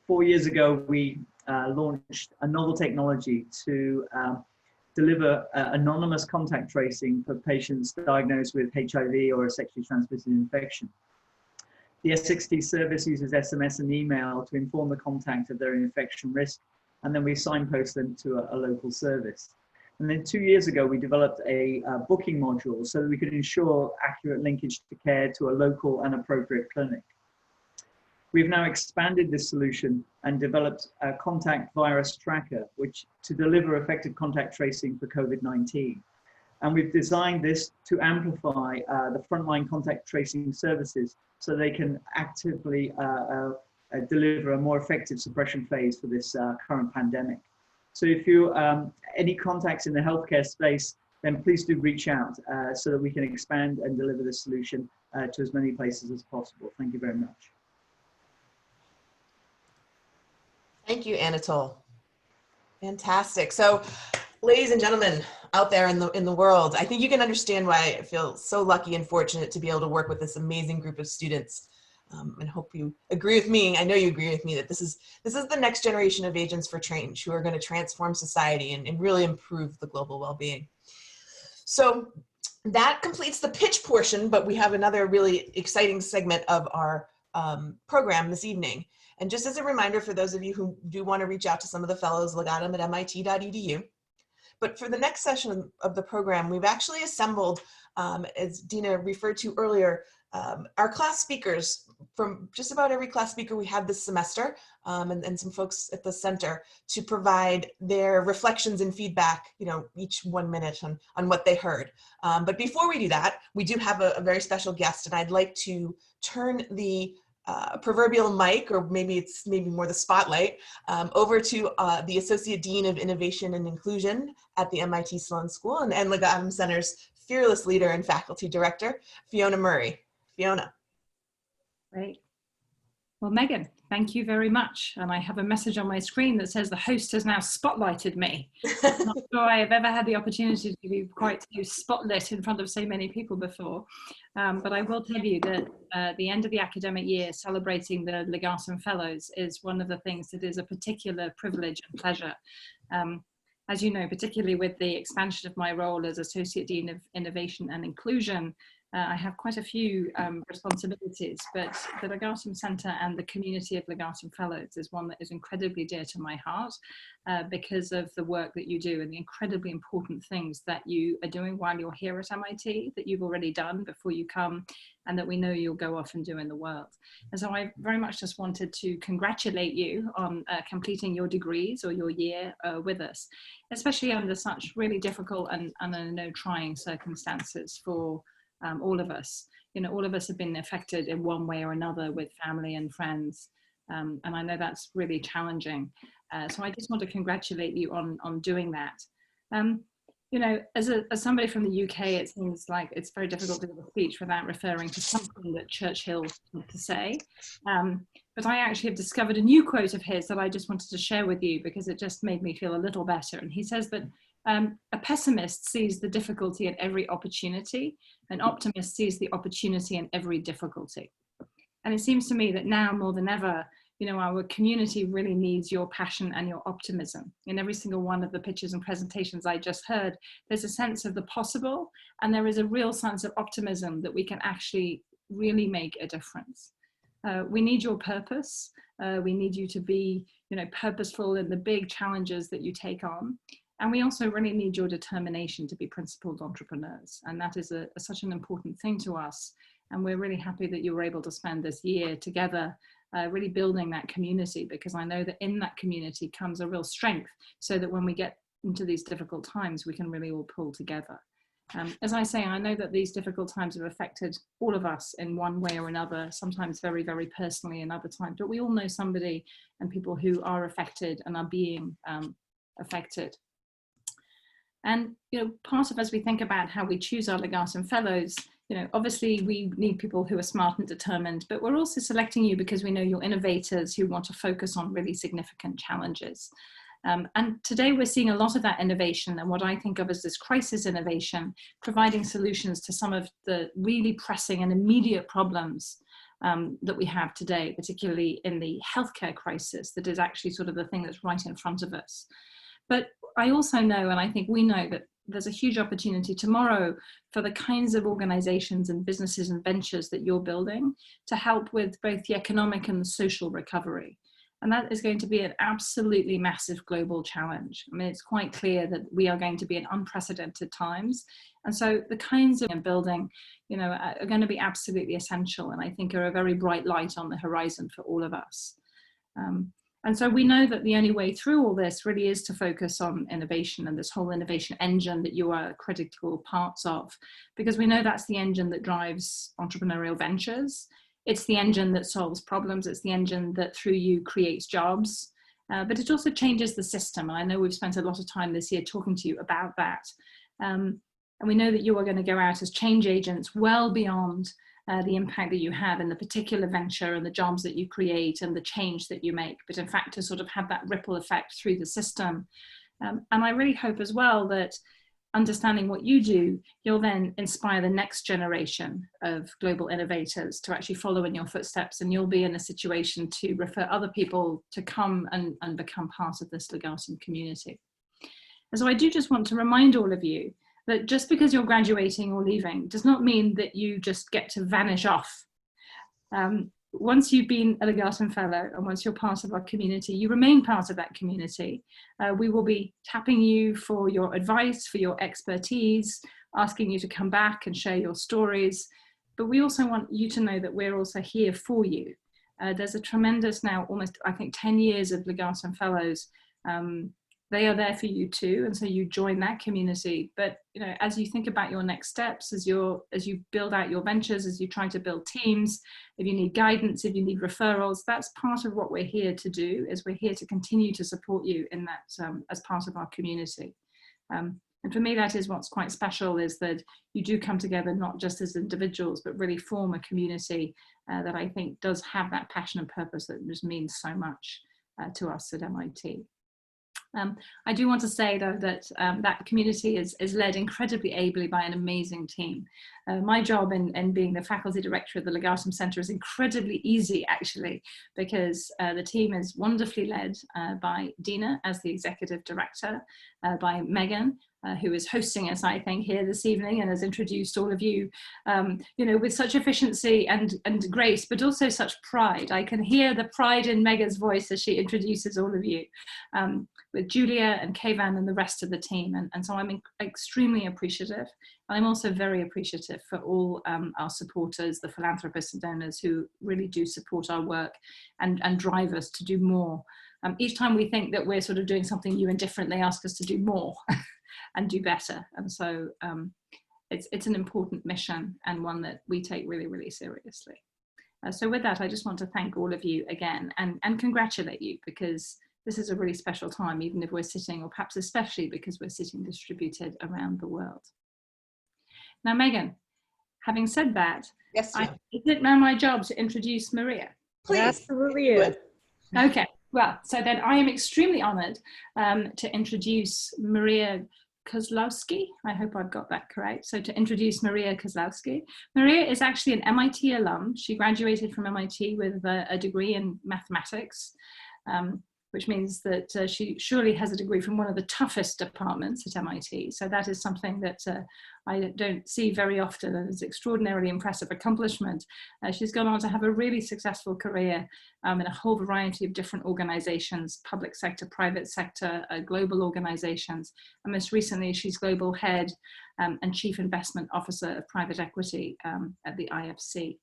4 years ago, we launched a novel technology to deliver anonymous contact tracing for patients diagnosed with HIV or a sexually transmitted infection. The S60 service uses SMS and email to inform the contact of their infection risk, and then we signpost them to a local service. And then 2 years ago, we developed a booking module so that we could ensure accurate linkage to care to a local and appropriate clinic. We've now expanded this solution and developed a contact virus tracker, which to deliver effective contact tracing for COVID-19. And we've designed this to amplify the frontline contact tracing services so they can actively deliver a more effective suppression phase for this current pandemic. So if you any contacts in the healthcare space, then please do reach out so that we can expand and deliver this solution to as many places as possible. Thank you very much. Thank you, Anatole. Fantastic. So, ladies and gentlemen out there in the world, I think you can understand why I feel so lucky and fortunate to be able to work with this amazing group of students. And hope you agree with me. I know you agree with me that this is the next generation of agents for change who are going to transform society and really improve the global well-being. So that completes the pitch portion, but we have another really exciting segment of our program this evening. And just as a reminder for those of you who do want to reach out to some of the fellows, legatum at mit.edu. But for the next session of the program, we've actually assembled, as Dina referred to earlier, our class speakers from just about every class speaker we had this semester, and some folks at the center to provide their reflections and feedback, each 1 minute on what they heard. But before we do that, we do have a very special guest, and I'd like to turn the proverbial mic, or maybe more the spotlight, over to the Associate Dean of Innovation and Inclusion at the MIT Sloan School and Legatum Center's fearless leader and faculty director, Fiona Murray. Fiona. Great. Well, Megan, thank you very much. And I have a message on my screen that says the host has now spotlighted me. I'm not sure I have ever had the opportunity to be quite so spotlit in front of so many people before. But I will tell you that the end of the academic year, celebrating the Legatum Fellows, is one of the things that is a particular privilege and pleasure. As you know, particularly with the expansion of my role as Associate Dean of Innovation and Inclusion, I have quite a few responsibilities, but the Legatum Center and the community of Legatum Fellows is one that is incredibly dear to my heart because of the work that you do and the incredibly important things that you are doing while you're here at MIT, that you've already done before you come, and that we know you'll go off and do in the world. And so I very much just wanted to congratulate you on completing your degrees or your year with us, especially under such really difficult and I know trying circumstances for all of us. All of us have been affected in one way or another with family and friends. And I know that's really challenging. So I just want to congratulate you on doing that. As somebody from the UK, it seems like it's very difficult to give a speech without referring to something that Churchill had to say. But I actually have discovered a new quote of his that I just wanted to share with you because it just made me feel a little better. And he says that a pessimist sees the difficulty in every opportunity, an optimist sees the opportunity in every difficulty. And it seems to me that now more than ever, our community really needs your passion and your optimism. In every single one of the pitches and presentations I just heard, there's a sense of the possible, and there is a real sense of optimism that we can actually really make a difference. We need your purpose. We need you to be, purposeful in the big challenges that you take on. And we also really need your determination to be principled entrepreneurs. And that is such an important thing to us. And we're really happy that you were able to spend this year together really building that community, because I know that in that community comes a real strength so that when we get into these difficult times, we can really all pull together. As I say, I know that these difficult times have affected all of us in one way or another, sometimes very, very personally and other times, but we all know somebody and people who are affected and are being affected. And part of as we think about how we choose our Legatum Fellows, you know, obviously we need people who are smart and determined, but we're also selecting you because we know you're innovators who want to focus on really significant challenges. And today we're seeing a lot of that innovation and what I think of as this crisis innovation, providing solutions to some of the really pressing and immediate problems that we have today, particularly in the healthcare crisis that is actually sort of the thing that's right in front of us. But I also know, and I think we know, that there's a huge opportunity tomorrow for the kinds of organizations and businesses and ventures that you're building to help with both the economic and the social recovery. And that is going to be an absolutely massive global challenge. I mean, it's quite clear that we are going to be in unprecedented times. And so the kinds of building, you know, are going to be absolutely essential, and I think are a very bright light on the horizon for all of us. And so we know that the only way through all this really is to focus on innovation and this whole innovation engine that you are critical parts of, because we know that's the engine that drives entrepreneurial ventures. It's the engine that solves problems. It's the engine that through you creates jobs, but it also changes the system. And I know we've spent a lot of time this year talking to you about that. And we know that you are going to go out as change agents well beyond the impact that you have in the particular venture and the jobs that you create and the change that you make, but in fact to sort of have that ripple effect through the system. And I really hope as well that understanding what you do, you'll then inspire the next generation of global innovators to actually follow in your footsteps, and you'll be in a situation to refer other people to come and become part of this Legatum community. And so I do just want to remind all of you that just because you're graduating or leaving does not mean that you just get to vanish off. Once you've been a Legatum Fellow and once you're part of our community, you remain part of that community. We will be tapping you for your advice, for your expertise, asking you to come back and share your stories. But we also want you to know that we're also here for you. There's a tremendous now, almost I think 10 years of Legatum Fellows. They are there for you too, and so you join that community. But you know, as you think about your next steps, as you build out your ventures, as you try to build teams, if you need guidance, if you need referrals, that's part of what we're here to do. Is we're here to continue to support you in that as part of our community. And for me, that is what's quite special, is that you do come together not just as individuals, but really form a community that I think does have that passion and purpose that just means so much to us at MIT. I do want to say though that that community is led incredibly ably by an amazing team. My job in being the faculty director at the Legatum Center is incredibly easy actually, because the team is wonderfully led by Dina as the executive director, by Megan, who is hosting us, I think, here this evening and has introduced all of you, you know, with such efficiency and grace, but also such pride. I can hear the pride in Mega's voice as she introduces all of you, with Julia and Kevan and the rest of the team. And so I'm extremely appreciative. And I'm also very appreciative for all our supporters, the philanthropists and donors who really do support our work and drive us to do more. Each time we think that we're sort of doing something new and different, they ask us to do more and do better. And so it's an important mission and one that we take really, really seriously. So with that, I just want to thank all of you again and congratulate you, because this is a really special time, even if we're sitting, or perhaps especially because we're sitting distributed around the world. Now, Megan, having said that, yes, is it now my job to introduce Maria? Please. Absolutely is. Okay, well, so then I am extremely honored to introduce Maria Kozlowski. I hope I've got that correct. So to introduce Maria Kozlowski. Maria is actually an MIT alum. She graduated from MIT with a degree in mathematics, which means that she surely has a degree from one of the toughest departments at MIT. So that is something that I don't see very often, and is extraordinarily impressive accomplishment. She's gone on to have a really successful career in a whole variety of different organizations, public sector, private sector, global organizations. And most recently, she's global head and chief investment officer of private equity at the IFC.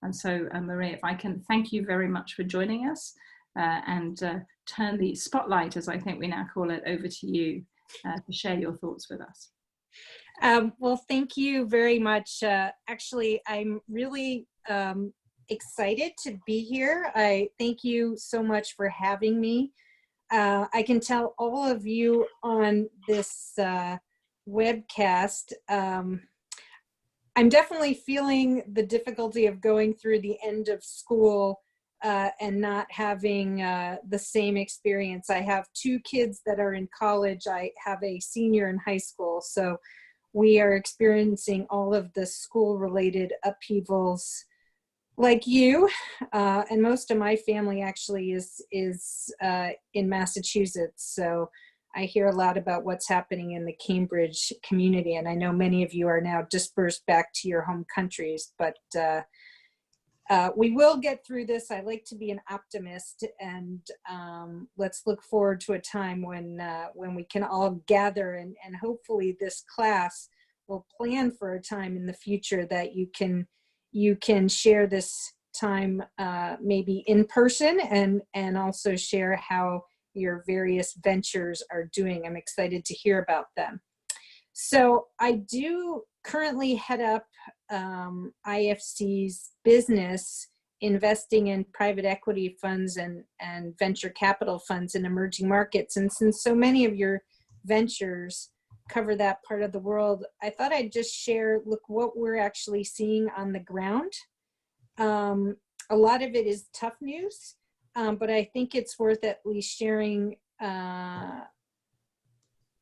And so Maria, if I can thank you very much for joining us. And turn the spotlight, as I think we now call it, over to you to share your thoughts with us. Well, thank you very much. Actually, I'm really excited to be here. I thank you so much for having me. I can tell all of you on this webcast, I'm definitely feeling the difficulty of going through the end of school and not having the same experience. I have 2 kids that are in college. I have a senior in high school. So we are experiencing all of the school-related upheavals like you. And most of my family actually is in Massachusetts. So I hear a lot about what's happening in the Cambridge community. And I know many of you are now dispersed back to your home countries, but we will get through this. I like to be an optimist, and let's look forward to a time when we can all gather, and hopefully this class will plan for a time in the future that you can share this time maybe in person, and also share how your various ventures are doing. I'm excited to hear about them. So I do currently head up IFC's business, investing in private equity funds and venture capital funds in emerging markets. And since so many of your ventures cover that part of the world, I thought I'd just share, look, what we're actually seeing on the ground. A lot of it is tough news, but I think it's worth at least sharing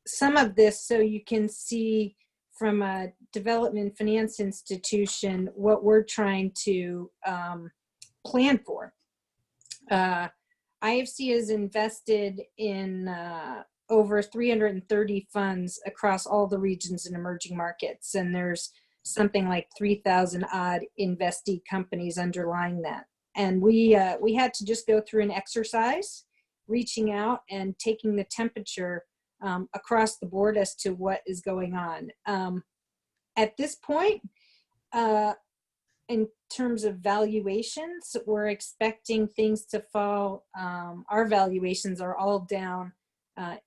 some of this so you can see from a development finance institution what we're trying to plan for. IFC is invested in over 330 funds across all the regions in emerging markets, and there's something like 3,000 odd investee companies underlying that. And we had to just go through an exercise, reaching out and taking the temperature across the board as to what is going on. At this point, in terms of valuations, we're expecting things to fall. Our valuations are all down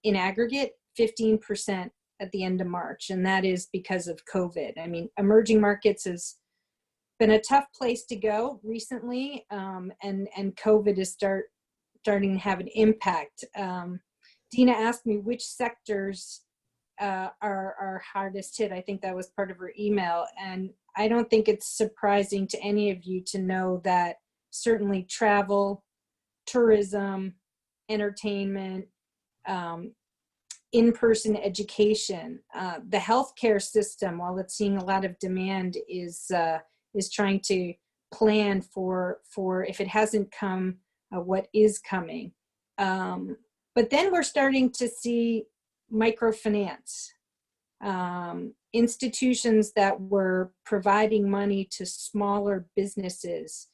in aggregate 15% at the end of March, and that is because of COVID. I mean, emerging markets has been a tough place to go recently, and COVID is starting to have an impact. Dina asked me which sectors are hardest hit. I think that was part of her email, and I don't think it's surprising to any of you to know that certainly travel, tourism, entertainment, in-person education, the healthcare system, while it's seeing a lot of demand, is trying to plan for if it hasn't come, what is coming. But then we're starting to see microfinance, institutions that were providing money to smaller businesses.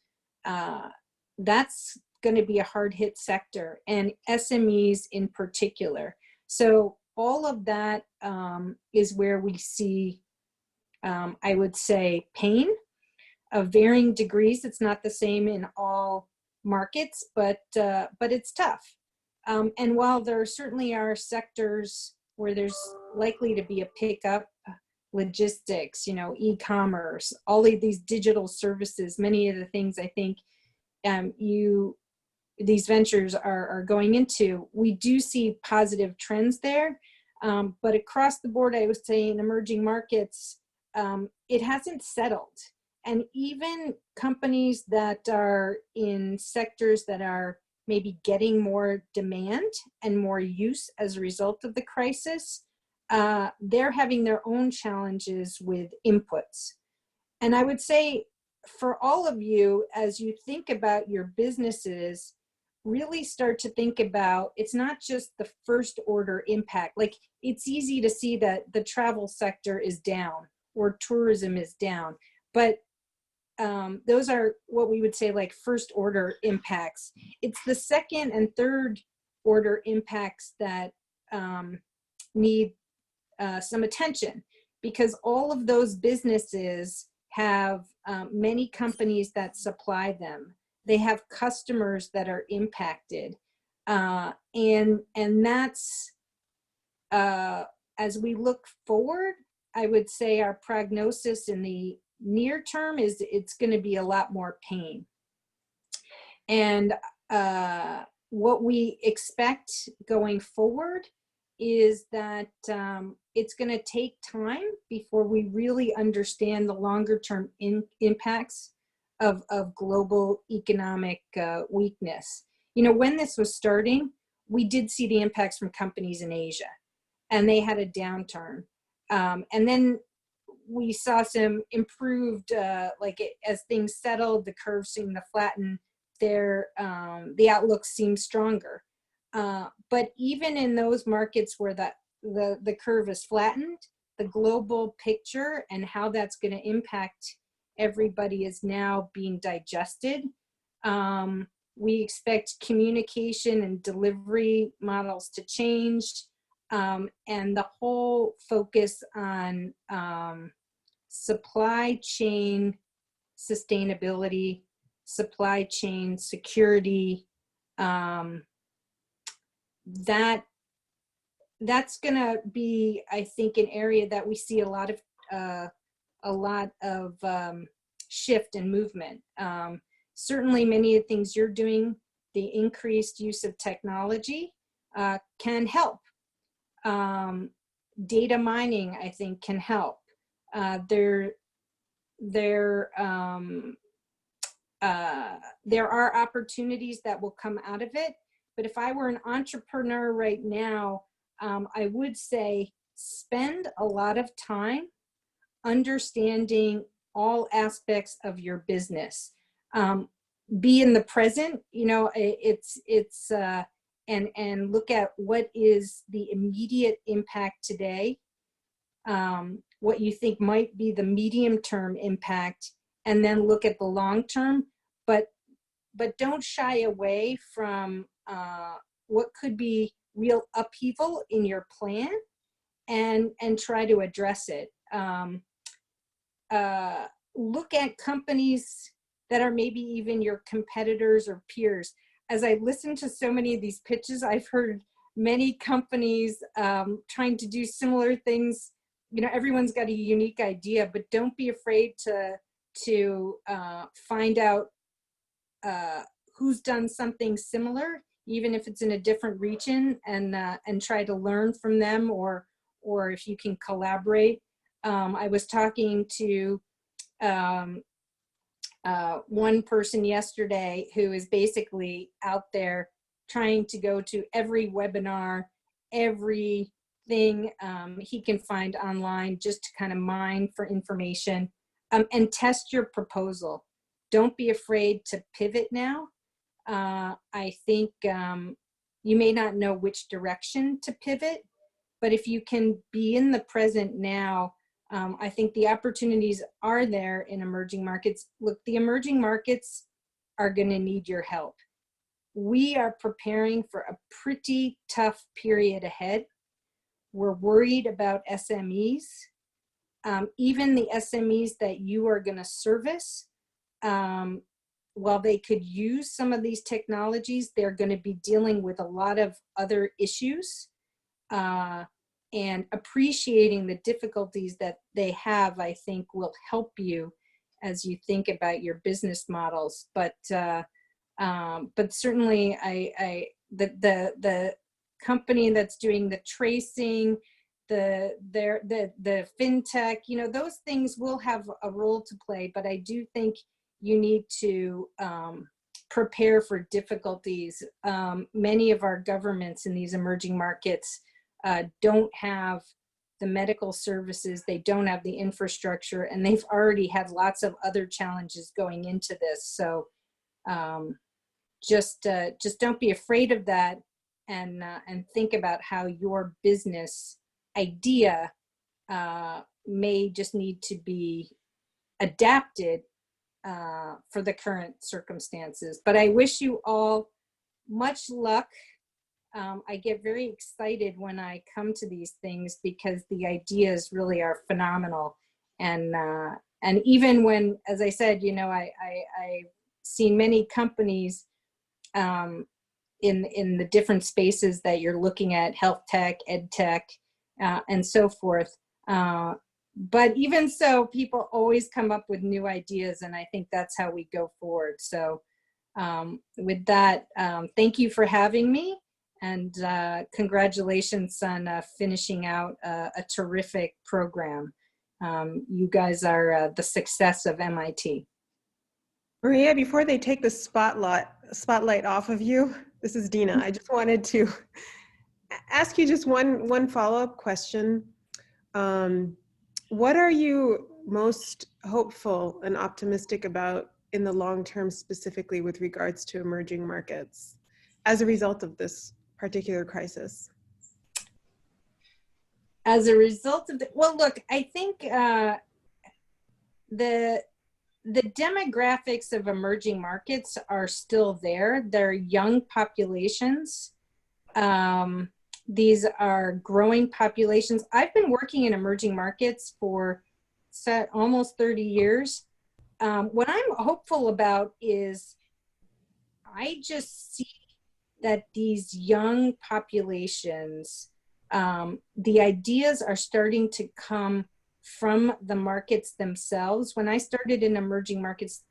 That's going to be a hard hit sector, and SMEs in particular. So all of that is where we see, I would say, pain of varying degrees. It's not the same in all markets, but it's tough. And while there certainly are sectors where there's likely to be a pickup, logistics, e-commerce, all of these digital services, many of the things I think these ventures are going into, we do see positive trends there. But across the board, I would say in emerging markets, it hasn't settled. And even companies that are in sectors that are maybe getting more demand and more use as a result of the crisis, they're having their own challenges with inputs. And I would say for all of you, as you think about your businesses, really start to think about, it's not just the first order impact. Like, it's easy to see that the travel sector is down or tourism is down, but those are what we would say like first order impacts. It's the second and third order impacts that need some attention, because all of those businesses have many companies that supply them. They have customers that are impacted. And that's, as we look forward, I would say our prognosis in the near term is it's going to be a lot more pain. And what we expect going forward is that it's going to take time before we really understand the longer term impacts of global economic weakness. You know, when this was starting, we did see the impacts from companies in Asia, and they had a downturn. And then we saw some improved, as things settled, the curve seemed to flatten, the outlook seemed stronger. But even in those markets where the curve is flattened, the global picture and how that's going to impact everybody is now being digested. We expect communication and delivery models to change, and the whole focus on supply chain sustainability, supply chain security, that's going to be, I think, an area that we see a lot of shift and movement. Certainly many of the things you're doing, the increased use of technology can help. Data mining, I think, can help. There are opportunities that will come out of it, but if I were an entrepreneur right now, I would say spend a lot of time understanding all aspects of your business. Be in the present, you know, and look at what is the immediate impact today, what you think might be the medium-term impact, and then look at the long term, but don't shy away from what could be real upheaval in your plan, and try to address it. Look at companies that are maybe even your competitors or peers. As I listen to so many of these pitches, I've heard many companies trying to do similar things. You know, everyone's got a unique idea, but don't be afraid to find out who's done something similar, even if it's in a different region, and try to learn from them, or if you can collaborate. I was talking to one person yesterday who is basically out there trying to go to every webinar, everything he can find online, just to kind of mine for information, and test your proposal. Don't be afraid to pivot now. I think you may not know which direction to pivot, but if you can be in the present now, I think the opportunities are there in emerging markets. Look, the emerging markets are going to need your help. We are preparing for a pretty tough period ahead. We're worried about SMEs. Even the SMEs that you are going to service, while they could use some of these technologies, they're going to be dealing with a lot of other issues. And appreciating the difficulties that they have, I think, will help you as you think about your business models. But certainly, the company that's doing the tracing, the fintech, you know, those things will have a role to play. But I do think you need to prepare for difficulties. Many of our governments in these emerging markets don't have the medical services, they don't have the infrastructure, and they've already had lots of other challenges going into this. So just don't be afraid of that, and think about how your business idea may just need to be adapted for the current circumstances. But I wish you all much luck. I get very excited when I come to these things because the ideas really are phenomenal. And even when, as I said, you know, I've seen many companies in the different spaces that you're looking at, health tech, ed tech, and so forth. But even so, people always come up with new ideas, and I think that's how we go forward. So with that, thank you for having me. And congratulations on finishing out a terrific program. You guys are the success of MIT. Maria, before they take the spotlight off of you, this is Dina. I just wanted to ask you just one follow-up question. What are you most hopeful and optimistic about in the long term, specifically with regards to emerging markets as a result of this particular crisis? As a result of well, look, I think the demographics of emerging markets are still there. They're young populations. These are growing populations. I've been working in emerging markets for almost 30 years. What I'm hopeful about is I just see that these young populations, the ideas are starting to come from the markets themselves. When I started in emerging markets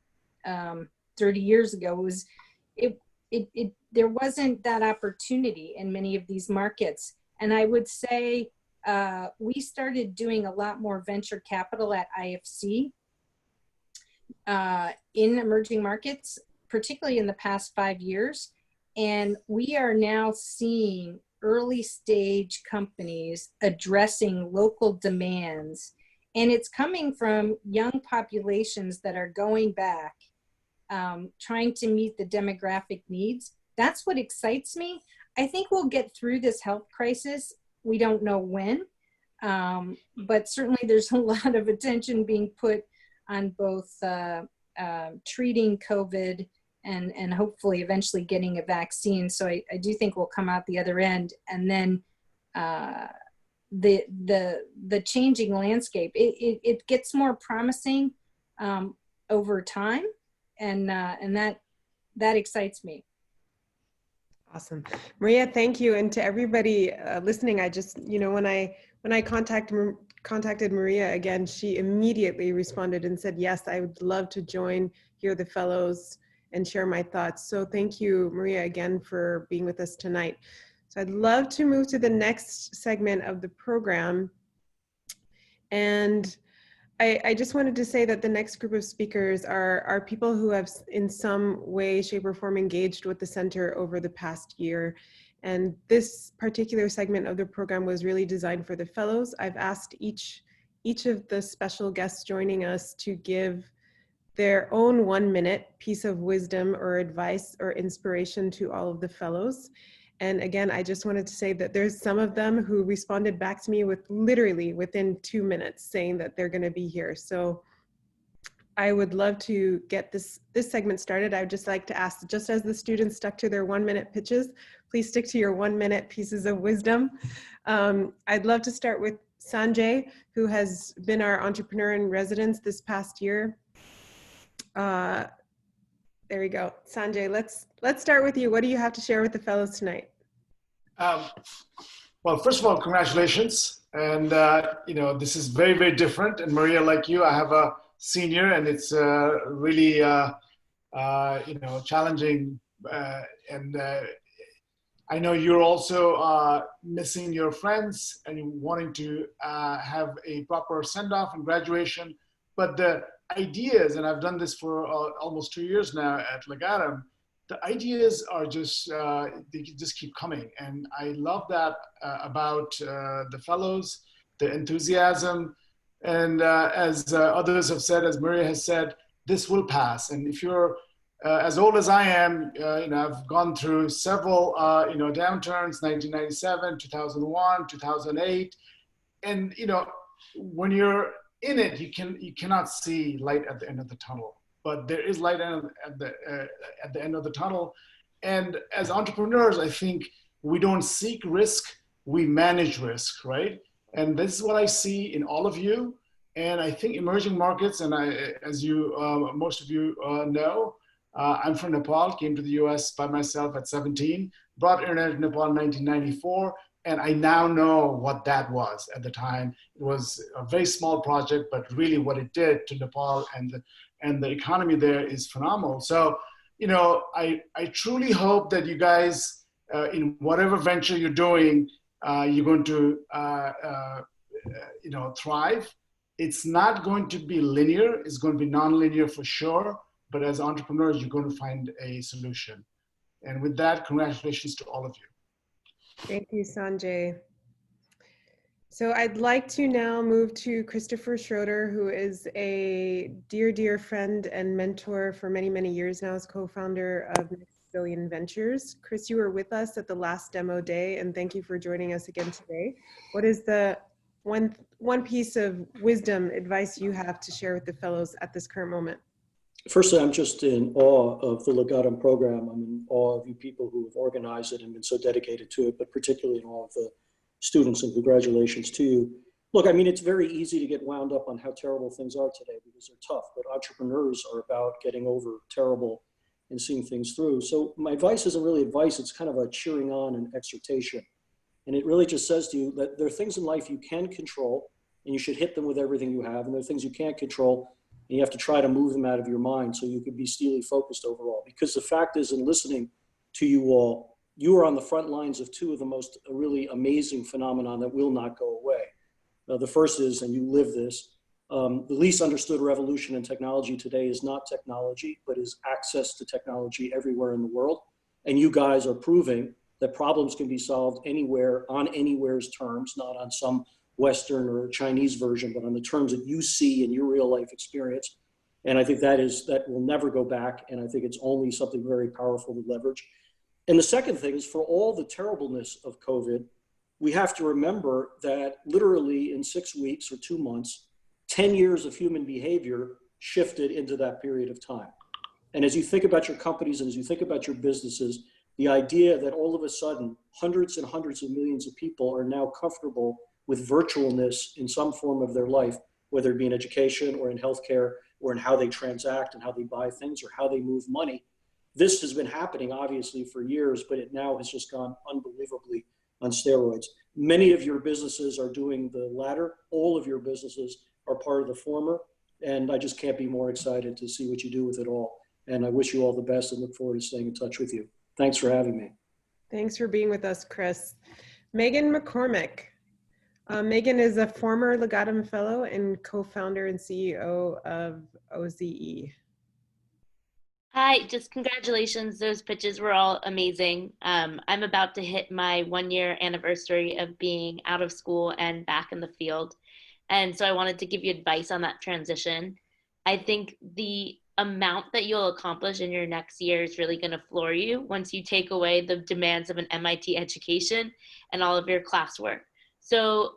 30 years ago, there wasn't that opportunity in many of these markets. And I would say we started doing a lot more venture capital at IFC in emerging markets, particularly in the past 5 years. And we are now seeing early stage companies addressing local demands. And it's coming from young populations that are going back, trying to meet the demographic needs. That's what excites me. I think we'll get through this health crisis. We don't know when, but certainly there's a lot of attention being put on both treating COVID and hopefully eventually getting a vaccine. So I do think we'll come out the other end. And then the changing landscape, it gets more promising over time, and that excites me. Awesome. Maria, thank you. And to everybody listening, I just, when I contacted Maria again, she immediately responded and said, yes, I would love to join here the fellows and share my thoughts. So thank you, Maria, again for being with us tonight. So I'd love to move to the next segment of the program. And I just wanted to say that the next group of speakers are people who have in some way, shape, or form engaged with the center over the past year. And this particular segment of the program was really designed for the fellows. I've asked each of the special guests joining us to give their own 1-minute piece of wisdom or advice or inspiration to all of the fellows. And again, I just wanted to say that there's some of them who responded back to me with literally within 2 minutes saying that they're going to be here. So I would love to get this segment started. I would just like to ask, just as the students stuck to their 1-minute pitches, please stick to your 1-minute pieces of wisdom. I'd love to start with Sanjay, who has been our entrepreneur in residence this past year. There we go. Sanjay, let's start with you. What do you have to share with the fellows tonight? Well, first of all, congratulations. And, this is very, very different. And Maria, like you, I have a senior and it's really, challenging. And I know you're also missing your friends and wanting to have a proper send-off and graduation. But the ideas, and I've done this for almost 2 years now at Legatum, the ideas are just, they just keep coming. And I love that about the fellows, the enthusiasm. And as others have said, as Maria has said, this will pass. And if you're as old as I am, I've gone through several, downturns, 1997, 2001, 2008. And, when you're in it, you cannot see light at the end of the tunnel, but there is light at the end of the tunnel. And as entrepreneurs, I think we don't seek risk, we manage risk, right? And this is what I see in all of you. And I think emerging markets, and as you, most of you know, I'm from Nepal, came to the US by myself at 17, brought internet to Nepal in 1994. And I now know what that was at the time. It was a very small project, but really what it did to Nepal and the economy there is phenomenal. So, I truly hope that you guys in whatever venture you're doing, you're going to thrive. It's not going to be linear. It's going to be non-linear for sure. But as entrepreneurs, you're going to find a solution. And with that, congratulations to all of you. Thank you, Sanjay. So I'd like to now move to Christopher Schroeder, who is a dear, dear friend and mentor for many, many years now as co-founder of Next Billion Ventures. Chris, you were with us at the last demo day, and thank you for joining us again today. What is the one piece of wisdom, advice you have to share with the fellows at this current moment? Firstly, I'm just in awe of the Legatum program. I'm in awe of you people who have organized it and been so dedicated to it, but particularly in awe of the students, and congratulations to you. Look, I mean, it's very easy to get wound up on how terrible things are today because they're tough, but entrepreneurs are about getting over terrible and seeing things through. So my advice isn't really advice, it's kind of a cheering on and exhortation. And it really just says to you that there are things in life you can control and you should hit them with everything you have. And there are things you can't control and you have to try to move them out of your mind so you can be steely focused overall. Because the fact is, in listening to you all, you are on the front lines of two of the most really amazing phenomenon that will not go away. The first is, and you live this, the least understood revolution in technology today is not technology, but is access to technology everywhere in the world. And you guys are proving that problems can be solved anywhere on anywhere's terms, not on some Western or Chinese version, but on the terms that you see in your real life experience. And I think that will never go back. And I think it's only something very powerful to leverage. And the second thing is, for all the terribleness of COVID, we have to remember that literally in 6 weeks or 2 months, 10 years of human behavior shifted into that period of time. And as you think about your companies and as you think about your businesses, the idea that all of a sudden hundreds and hundreds of millions of people are now comfortable with virtualness in some form of their life, whether it be in education or in healthcare or in how they transact and how they buy things or how they move money. This has been happening obviously for years, but it now has just gone unbelievably on steroids. Many of your businesses are doing the latter. All of your businesses are part of the former. And I just can't be more excited to see what you do with it all. And I wish you all the best and look forward to staying in touch with you. Thanks for having me. Thanks for being with us, Chris. Megan McCormick. Megan is a former Legatum Fellow and co-founder and CEO of OZE. Hi, just congratulations. Those pitches were all amazing. I'm about to hit my 1-year anniversary of being out of school and back in the field. And so I wanted to give you advice on that transition. I think the amount that you'll accomplish in your next year is really going to floor you once you take away the demands of an MIT education and all of your classwork. So,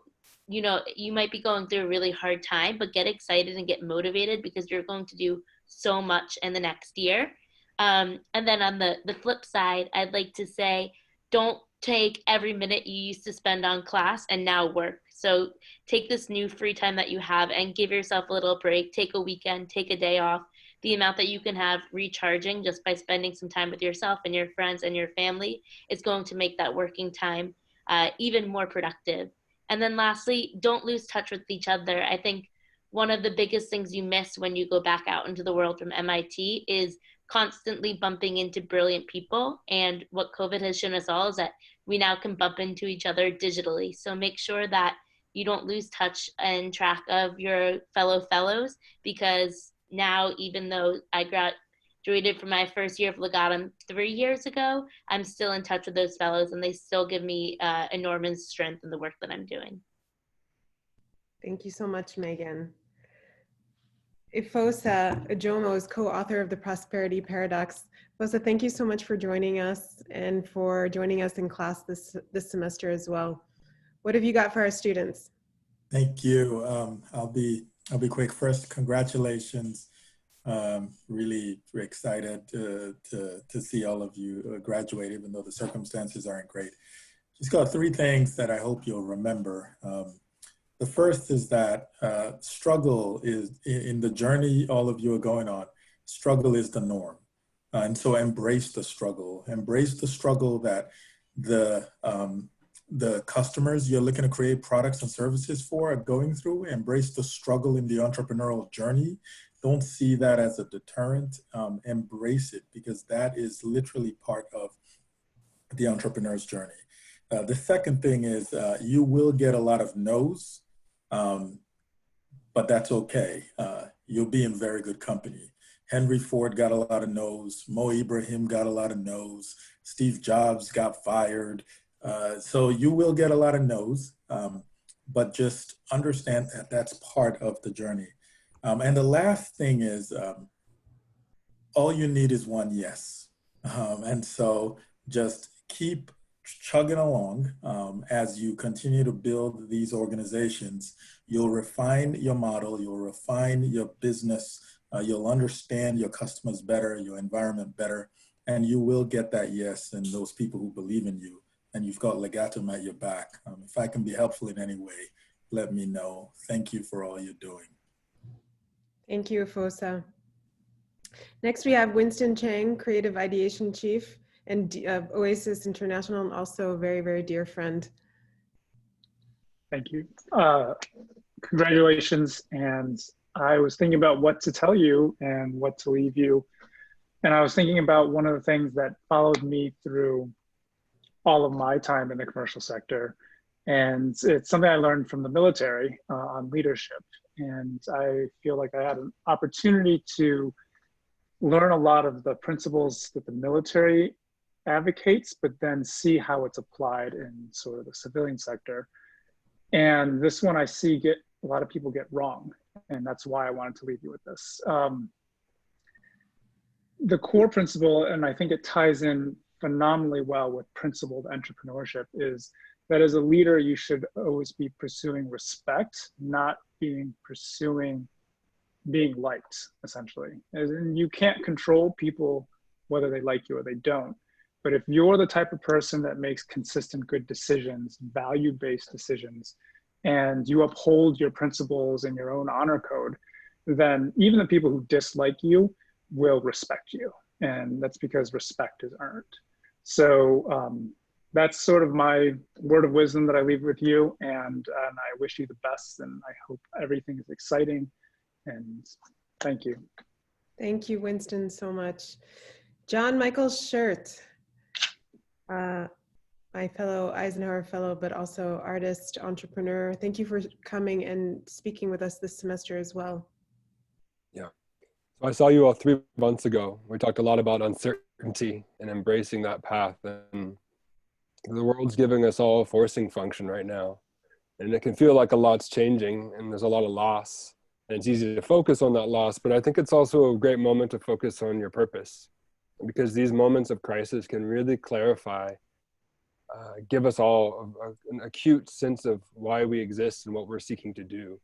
you might be going through a really hard time, but get excited and get motivated because you're going to do so much in the next year. And then on the flip side, I'd like to say, don't take every minute you used to spend on class and now work. So take this new free time that you have and give yourself a little break, take a weekend, take a day off. The amount that you can have recharging just by spending some time with yourself and your friends and your family is going to make that working time even more productive. And then lastly, don't lose touch with each other. I think one of the biggest things you miss when you go back out into the world from MIT is constantly bumping into brilliant people. And what COVID has shown us all is that we now can bump into each other digitally. So make sure that you don't lose touch and track of your fellows, because now, even though I graduated from my first year of Legatum 3 years ago, I'm still in touch with those fellows and they still give me enormous strength in the work that I'm doing. Thank you so much, Megan. Ifosa Ajomo is co-author of The Prosperity Paradox. Ifosa, thank you so much for joining us and for joining us in class this semester as well. What have you got for our students? Thank you. I'll be quick. First, congratulations. Really excited to see all of you graduate, even though the circumstances aren't great. Just got 3 things that I hope you'll remember. The first is that struggle is, in the journey all of you are going on, struggle is the norm. And so embrace the struggle. Embrace the struggle that the customers you're looking to create products and services for are going through. Embrace the struggle in the entrepreneurial journey. Don't see that as a deterrent. Embrace it, because that is literally part of the entrepreneur's journey. The second thing is you will get a lot of no's, but that's okay. You'll be in very good company. Henry Ford got a lot of no's. Mo Ibrahim got a lot of no's. Steve Jobs got fired. So you will get a lot of no's, but just understand that that's part of the journey. And the last thing is all you need is one yes. And so just keep chugging along as you continue to build these organizations. You'll refine your model, you'll refine your business, you'll understand your customers better, your environment better, and you will get that yes and those people who believe in you. And you've got Legatum at your back. If I can be helpful in any way, let me know. Thank you for all you're doing. Thank you, Fosa. Next, we have Winston Chang, Creative Ideation Chief and Oasis International, and also a very, very dear friend. Thank you. Congratulations. And I was thinking about what to tell you and what to leave you. And I was thinking about one of the things that followed me through all of my time in the commercial sector. And it's something I learned from the military on leadership. And I feel like I had an opportunity to learn a lot of the principles that the military advocates, but then see how it's applied in sort of the civilian sector. And this one I see a lot of people get wrong. And that's why I wanted to leave you with this. The core principle, and I think it ties in phenomenally well with principled entrepreneurship, is that as a leader, you should always be pursuing respect, not pursuing being liked, essentially. And you can't control people whether they like you or they don't. But if you're the type of person that makes consistent good decisions, value-based decisions, and you uphold your principles and your own honor code, then even the people who dislike you will respect you. And that's because respect is earned. So that's sort of my word of wisdom that I leave with you. And I wish you the best, and I hope everything is exciting. And thank you. Thank you, Winston, so much. John Michael Schurt, my fellow Eisenhower Fellow, but also artist, entrepreneur. Thank you for coming and speaking with us this semester as well. Yeah. So I saw you all 3 months ago. We talked a lot about uncertainty and embracing that path. And the world's giving us all a forcing function right now. And it can feel like a lot's changing and there's a lot of loss. And it's easy to focus on that loss, but I think it's also a great moment to focus on your purpose, because these moments of crisis can really clarify, give us all an acute sense of why we exist and what we're seeking to do.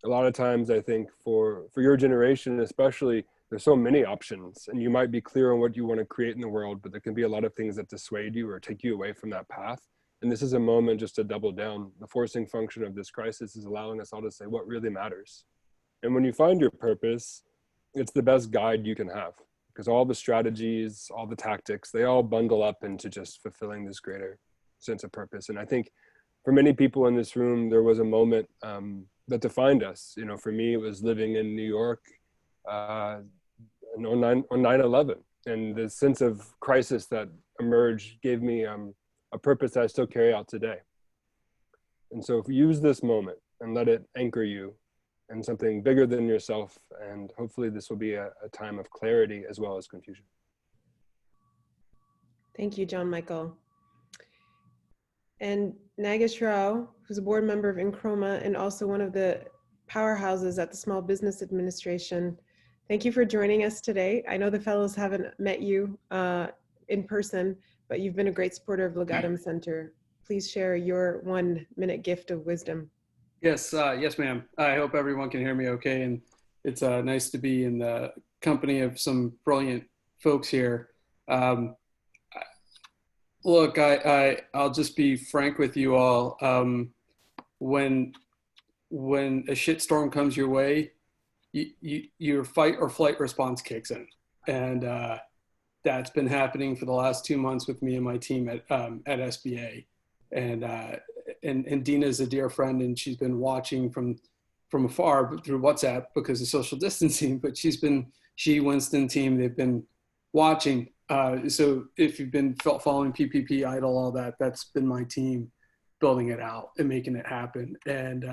A lot of times I think for your generation especially, there's so many options and you might be clear on what you want to create in the world, but there can be a lot of things that dissuade you or take you away from that path. And this is a moment just to double down. The forcing function of this crisis is allowing us all to say what really matters. And when you find your purpose, it's the best guide you can have, because all the strategies, all the tactics, they all bundle up into just fulfilling this greater sense of purpose. And I think for many people in this room, there was a moment that defined us. You know, for me, it was living in New York on 9/11. And the sense of crisis that emerged gave me a purpose that I still carry out today. And so if you use this moment and let it anchor you and something bigger than yourself, and hopefully this will be a time of clarity as well as confusion. Thank you, John Michael. And Nagesh Rao, who's a board member of Enchroma and also one of the powerhouses at the Small Business Administration. Thank you for joining us today. I know the fellows haven't met you in person, but you've been a great supporter of Legatum Center. Please share your 1-minute gift of wisdom. Yes, yes, ma'am. I hope everyone can hear me okay. And it's nice to be in the company of some brilliant folks here. Look, I'll just be frank with you all. When a shitstorm comes your way, your fight or flight response kicks in. And that's been happening for the last 2 months with me and my team at SBA. And Dina is a dear friend, and she's been watching from afar through WhatsApp because of social distancing, but she, Winston team, they've been watching. So if you've been following PPP, Idle, all that, that's been my team building it out and making it happen. And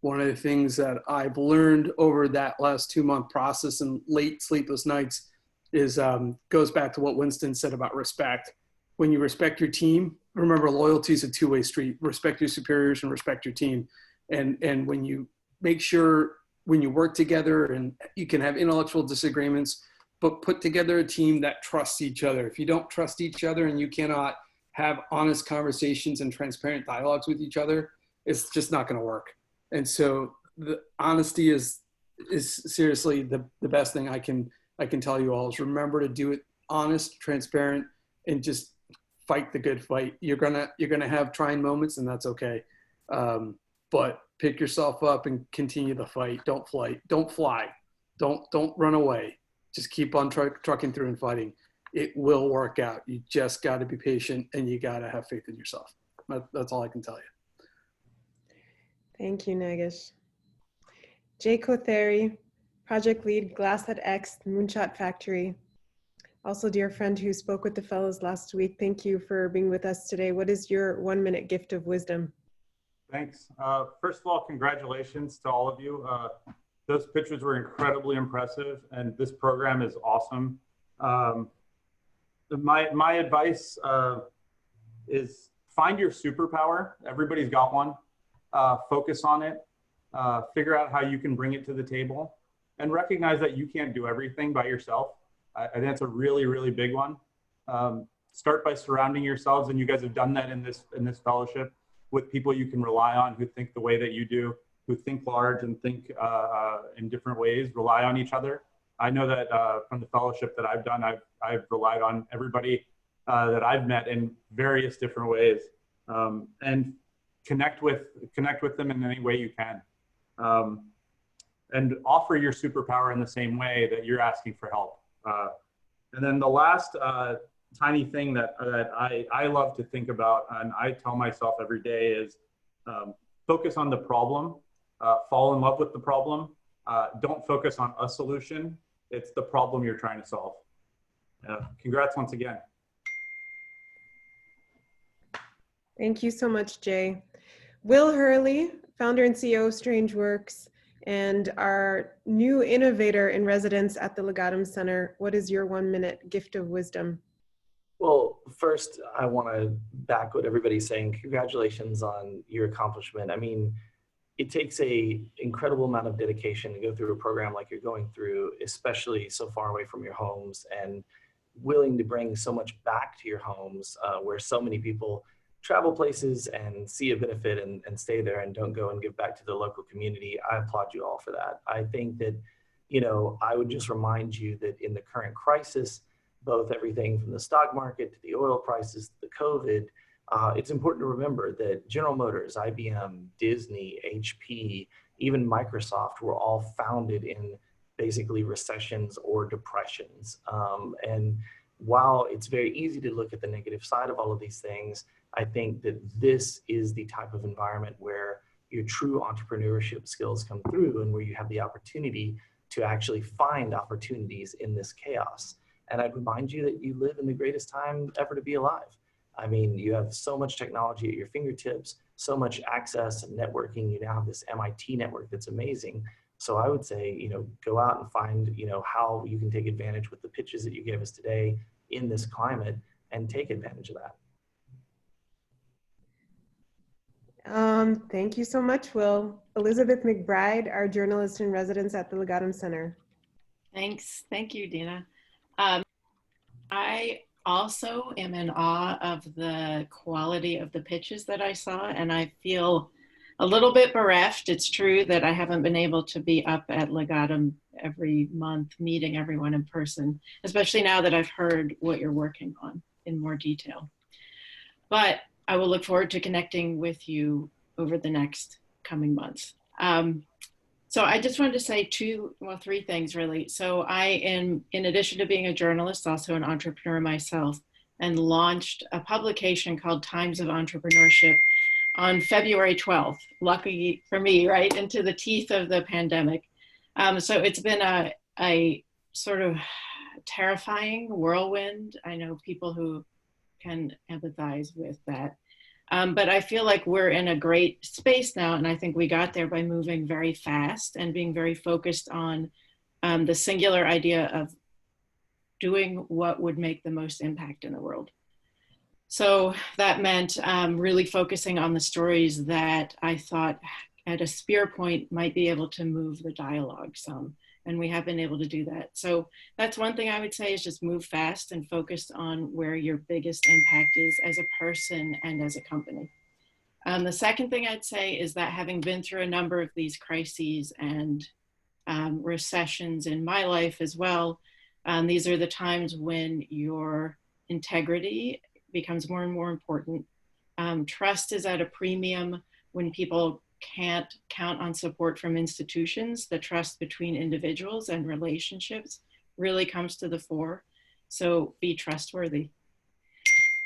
one of the things that I've learned over that last 2-month process and late sleepless nights is goes back to what Winston said about respect. When you respect your team, remember loyalty is a two-way street. Respect your superiors and respect your team. And when you make sure when you work together, and you can have intellectual disagreements, but put together a team that trusts each other. If you don't trust each other and you cannot have honest conversations and transparent dialogues with each other, it's just not going to work. And so the honesty is seriously the best thing I can tell you all is remember to do it honest, transparent, and just fight the good fight. You're gonna have trying moments, and that's okay. But pick yourself up and continue the fight. Don't fly. Don't run away. Just keep on trucking through and fighting. It will work out. You just got to be patient, and you got to have faith in yourself. That's all I can tell you. Thank you, Nagesh. Jay Kothari, project lead, Glass at X, Moonshot Factory. Also, dear friend who spoke with the fellows last week, thank you for being with us today. What is your 1-minute gift of wisdom? Thanks. First of all, congratulations to all of you. Those pictures were incredibly impressive, and this program is awesome. My advice is find your superpower. Everybody's got one. Focus on it. Figure out how you can bring it to the table, and recognize that you can't do everything by yourself. I think that's a really, really big one. Start by surrounding yourselves, and you guys have done that in this fellowship, with people you can rely on who think the way that you do, who think large and think in different ways, rely on each other. I know that from the fellowship that I've done, I've relied on everybody that I've met in various different ways, and connect with them in any way you can, and offer your superpower in the same way that you're asking for help. And then the last tiny thing that I love to think about, and I tell myself every day, is focus on the problem, fall in love with the problem. Don't focus on a solution. It's the problem you're trying to solve. Congrats once again. Thank you so much, Jay. Will Hurley, founder and CEO of Strange Works, and our new innovator in residence at the Legatum Center. What is your 1-minute gift of wisdom? Well, first, I want to back what everybody's saying. Congratulations on your accomplishment. I mean, it takes an incredible amount of dedication to go through a program like you're going through, especially so far away from your homes, and willing to bring so much back to your homes where so many people travel places and see a benefit and stay there and don't go and give back to the local community. I applaud you all for that. I think that, I would just remind you that in the current crisis, both everything from the stock market to the oil prices, to the COVID, it's important to remember that General Motors, IBM, Disney, HP, even Microsoft were all founded in basically recessions or depressions. And while it's very easy to look at the negative side of all of these things, I think that this is the type of environment where your true entrepreneurship skills come through, and where you have the opportunity to actually find opportunities in this chaos. And I'd remind you that you live in the greatest time ever to be alive. I mean, you have so much technology at your fingertips, so much access and networking. You now have this MIT network that's amazing. So I would say, go out and find, how you can take advantage with the pitches that you gave us today in this climate, and take advantage of that. Thank you so much, Will. Elizabeth McBride, our journalist in residence at the Legatum Center. Thanks. Thank you, Dina. I also am in awe of the quality of the pitches that I saw, and I feel a little bit bereft. It's true that I haven't been able to be up at Legatum every month, meeting everyone in person, especially now that I've heard what you're working on in more detail. But I will look forward to connecting with you over the next coming months. So I just wanted to say three things really. So I am, in addition to being a journalist, also an entrepreneur myself, and launched a publication called Times of Entrepreneurship on February 12th, lucky for me, right into the teeth of the pandemic. So it's been a sort of terrifying whirlwind. I know people who can empathize with that. But I feel like we're in a great space now, and I think we got there by moving very fast and being very focused on the singular idea of doing what would make the most impact in the world. So that meant really focusing on the stories that I thought at a spear point might be able to move the dialogue some. And we have been able to do that. So that's one thing I would say, is just move fast and focus on where your biggest impact is as a person and as a company. The second thing I'd say is that having been through a number of these crises and recessions in my life as well, these are the times when your integrity becomes more and more important. Trust is at a premium when people can't count on support from institutions. The trust between individuals and relationships really comes to the fore. So be trustworthy.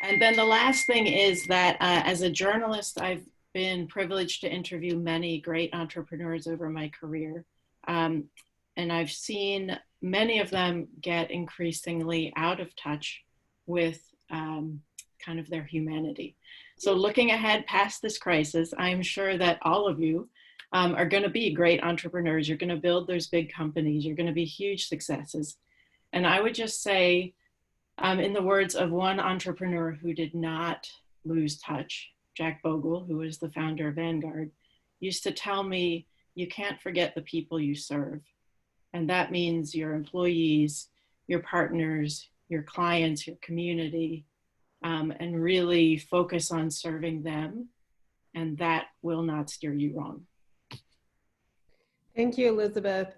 And then the last thing is that as a journalist, I've been privileged to interview many great entrepreneurs over my career. And I've seen many of them get increasingly out of touch with kind of their humanity. So looking ahead past this crisis, I'm sure that all of you are going to be great entrepreneurs. You're going to build those big companies. You're going to be huge successes. And I would just say, in the words of one entrepreneur who did not lose touch, Jack Bogle, who is the founder of Vanguard, used to tell me, you can't forget the people you serve. And that means your employees, your partners, your clients, your community, and really focus on serving them, and that will not steer you wrong. Thank you, Elizabeth.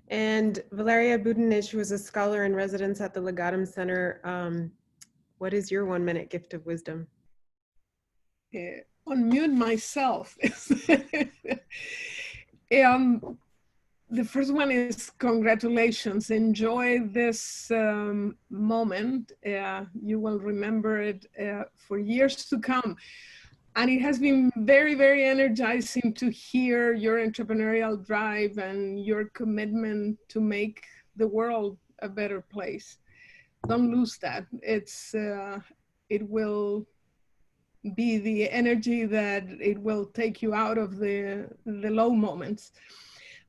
And Valeria Budinich, who is a scholar in residence at the Legatum Center, what is your 1-minute gift of wisdom? Unmute myself. The first one is congratulations. Enjoy this moment. You will remember it for years to come. And it has been very, very energizing to hear your entrepreneurial drive and your commitment to make the world a better place. Don't lose that. It will be the energy that it will take you out of the low moments.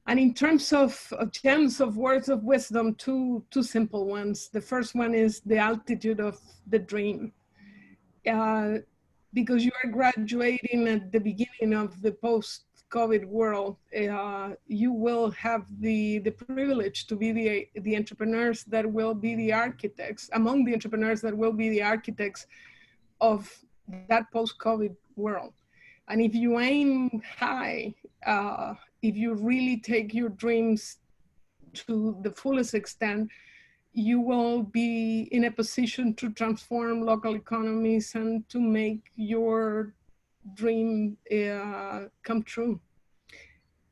And in terms of gems of words of wisdom, two simple ones. The first one is the altitude of the dream. Because you are graduating at the beginning of the post-COVID world, you will have the privilege to be the entrepreneurs that will be the architects, among the entrepreneurs that will be the architects of that post-COVID world. And if you aim high, if you really take your dreams to the fullest extent, you will be in a position to transform local economies and to make your dream come true.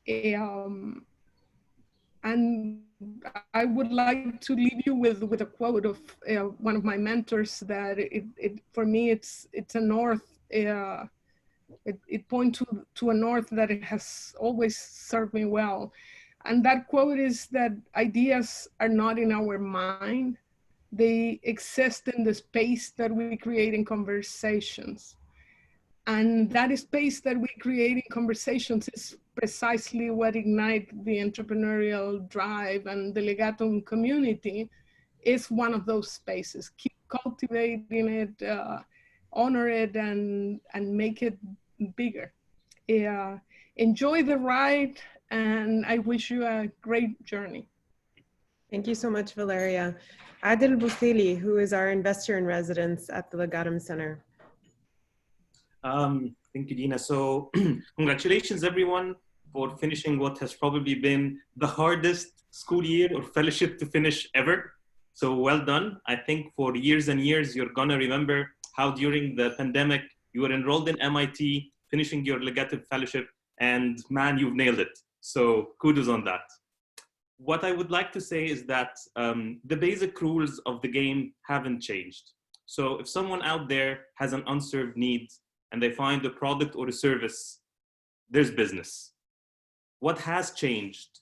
And I would like to leave you with a quote of one of my mentors that for me, it's a north. It points to a north that it has always served me well. And that quote is that ideas are not in our mind. They exist in the space that we create in conversations. And that space that we create in conversations is precisely what ignites the entrepreneurial drive, and the Legatum community is one of those spaces. Keep cultivating it, honor it, and make it bigger. Enjoy the ride, and I wish you a great journey. Thank you so much, Valeria. Adil Bousili, who is our investor in residence at the Legatum Center. Thank you, Dina. So congratulations, everyone, for finishing what has probably been the hardest school year or fellowship to finish ever. So well done. I think for years and years, you're gonna remember how during the pandemic, you were enrolled in MIT, finishing your Legatum fellowship, and man, you've nailed it. So kudos on that. What I would like to say is that the basic rules of the game haven't changed. So if someone out there has an unserved need and they find a product or a service, there's business. What has changed?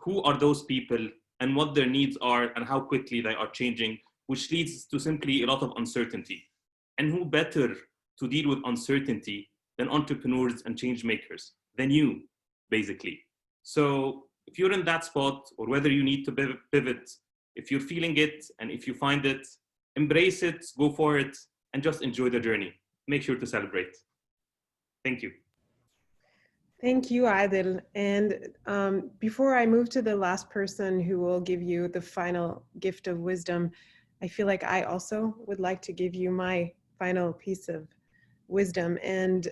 Who are those people and what their needs are and how quickly they are changing, which leads to simply a lot of uncertainty. And who better to deal with uncertainty than entrepreneurs and change makers, than you, basically. So if you're in that spot, or whether you need to pivot, if you're feeling it and if you find it, embrace it, go for it, and just enjoy the journey. Make sure to celebrate. Thank you. Thank you, Adil. And before I move to the last person who will give you the final gift of wisdom, I feel like I also would like to give you my final piece of wisdom. And,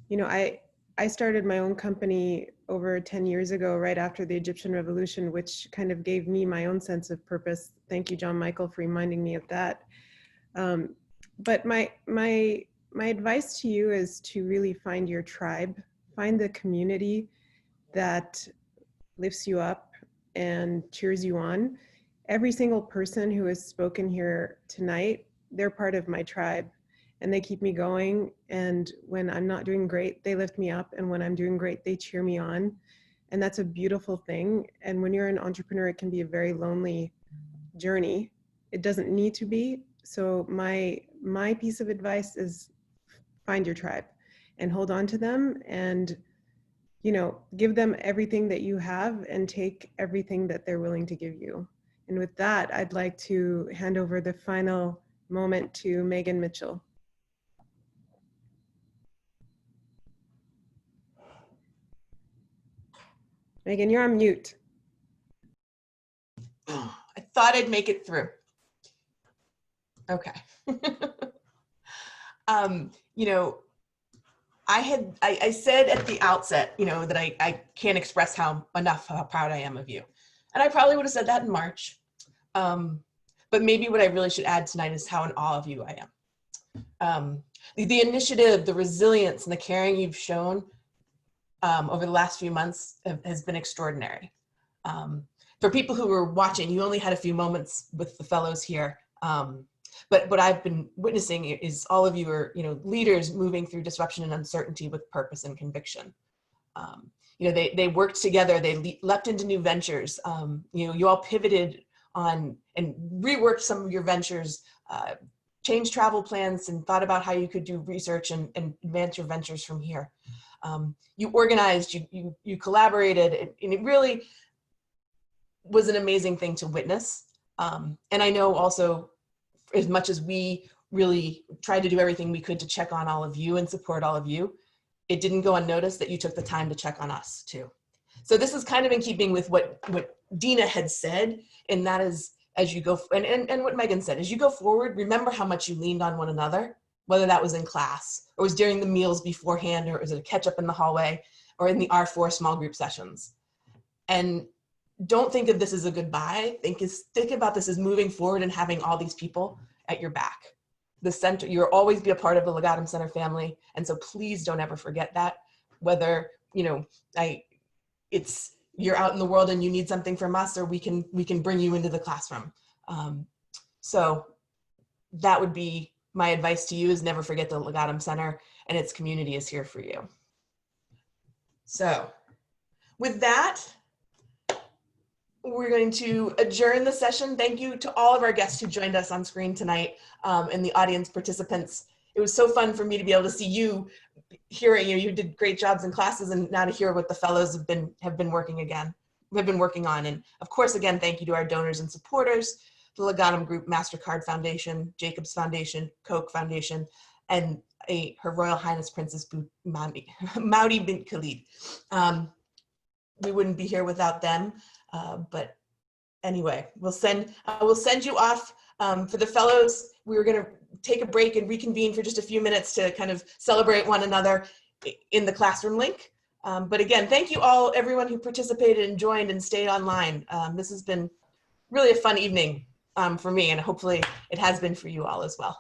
you know, I started my own company over 10 years ago, right after the Egyptian Revolution, which kind of gave me my own sense of purpose. Thank you, John Michael, for reminding me of that. But my advice to you is to really find your tribe, find the community that lifts you up and cheers you on. Every single person who has spoken here tonight, they're part of my tribe and they keep me going. And when I'm not doing great, they lift me up. And when I'm doing great, they cheer me on. And that's a beautiful thing. And when you're an entrepreneur, it can be a very lonely journey. It doesn't need to be. So my piece of advice is find your tribe and hold on to them, and you know, give them everything that you have and take everything that they're willing to give you. And with that, I'd like to hand over the final moment to Megan Mitchell. Megan, you're on mute. I thought I'd make it through. Okay. You know, I said at the outset, you know, that I can't express how proud I am of you. And I probably would have said that in March. But maybe what I really should add tonight is how in awe of you I am. The initiative, the resilience, and the caring you've shown over the last few months has been extraordinary. For people who were watching, you only had a few moments with the fellows here. But what I've been witnessing is all of you are, you know, leaders moving through disruption and uncertainty with purpose and conviction. You know, they worked together, they leapt into new ventures. You know, you all pivoted on and reworked some of your ventures, changed travel plans and thought about how you could do research and advance your ventures from here. You organized, you collaborated, and it really was an amazing thing to witness. And I know also, as much as we really tried to do everything we could to check on all of you and support all of you, it didn't go unnoticed that you took the time to check on us too. So this is kind of in keeping with what Dina had said, and that is, as you go, and what Megan said, as you go forward, remember how much you leaned on one another, whether that was in class, or was during the meals beforehand, or was it a catch up in the hallway, or in the R4 small group sessions. And don't think of this as a goodbye. Think about this as moving forward and having all these people at your back. The center, you'll always be a part of the Legatum Center family. And so please don't ever forget that, whether, you know, you're out in the world and you need something from us, or we can bring you into the classroom. So that would be my advice to you, is never forget the Legatum Center and its community is here for you. So with that, we're going to adjourn the session. Thank you to all of our guests who joined us on screen tonight, and the audience participants. It was so fun for me to be able to see you, hearing you did great jobs in classes, and now to hear what the fellows have been working on. And of course, again, thank you to our donors and supporters, the Legatum Group, MasterCard Foundation, Jacobs Foundation, Koch Foundation, and Her Royal Highness Princess Maudi bint Khalid. We wouldn't be here without them. But anyway, we'll send you off. For the fellows, we were going to take a break and reconvene for just a few minutes to kind of celebrate one another in the classroom link. But again, thank you all, everyone who participated and joined and stayed online. This has been really a fun evening for me, and hopefully it has been for you all as well.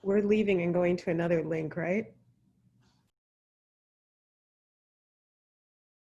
we're leaving and going to another link, right?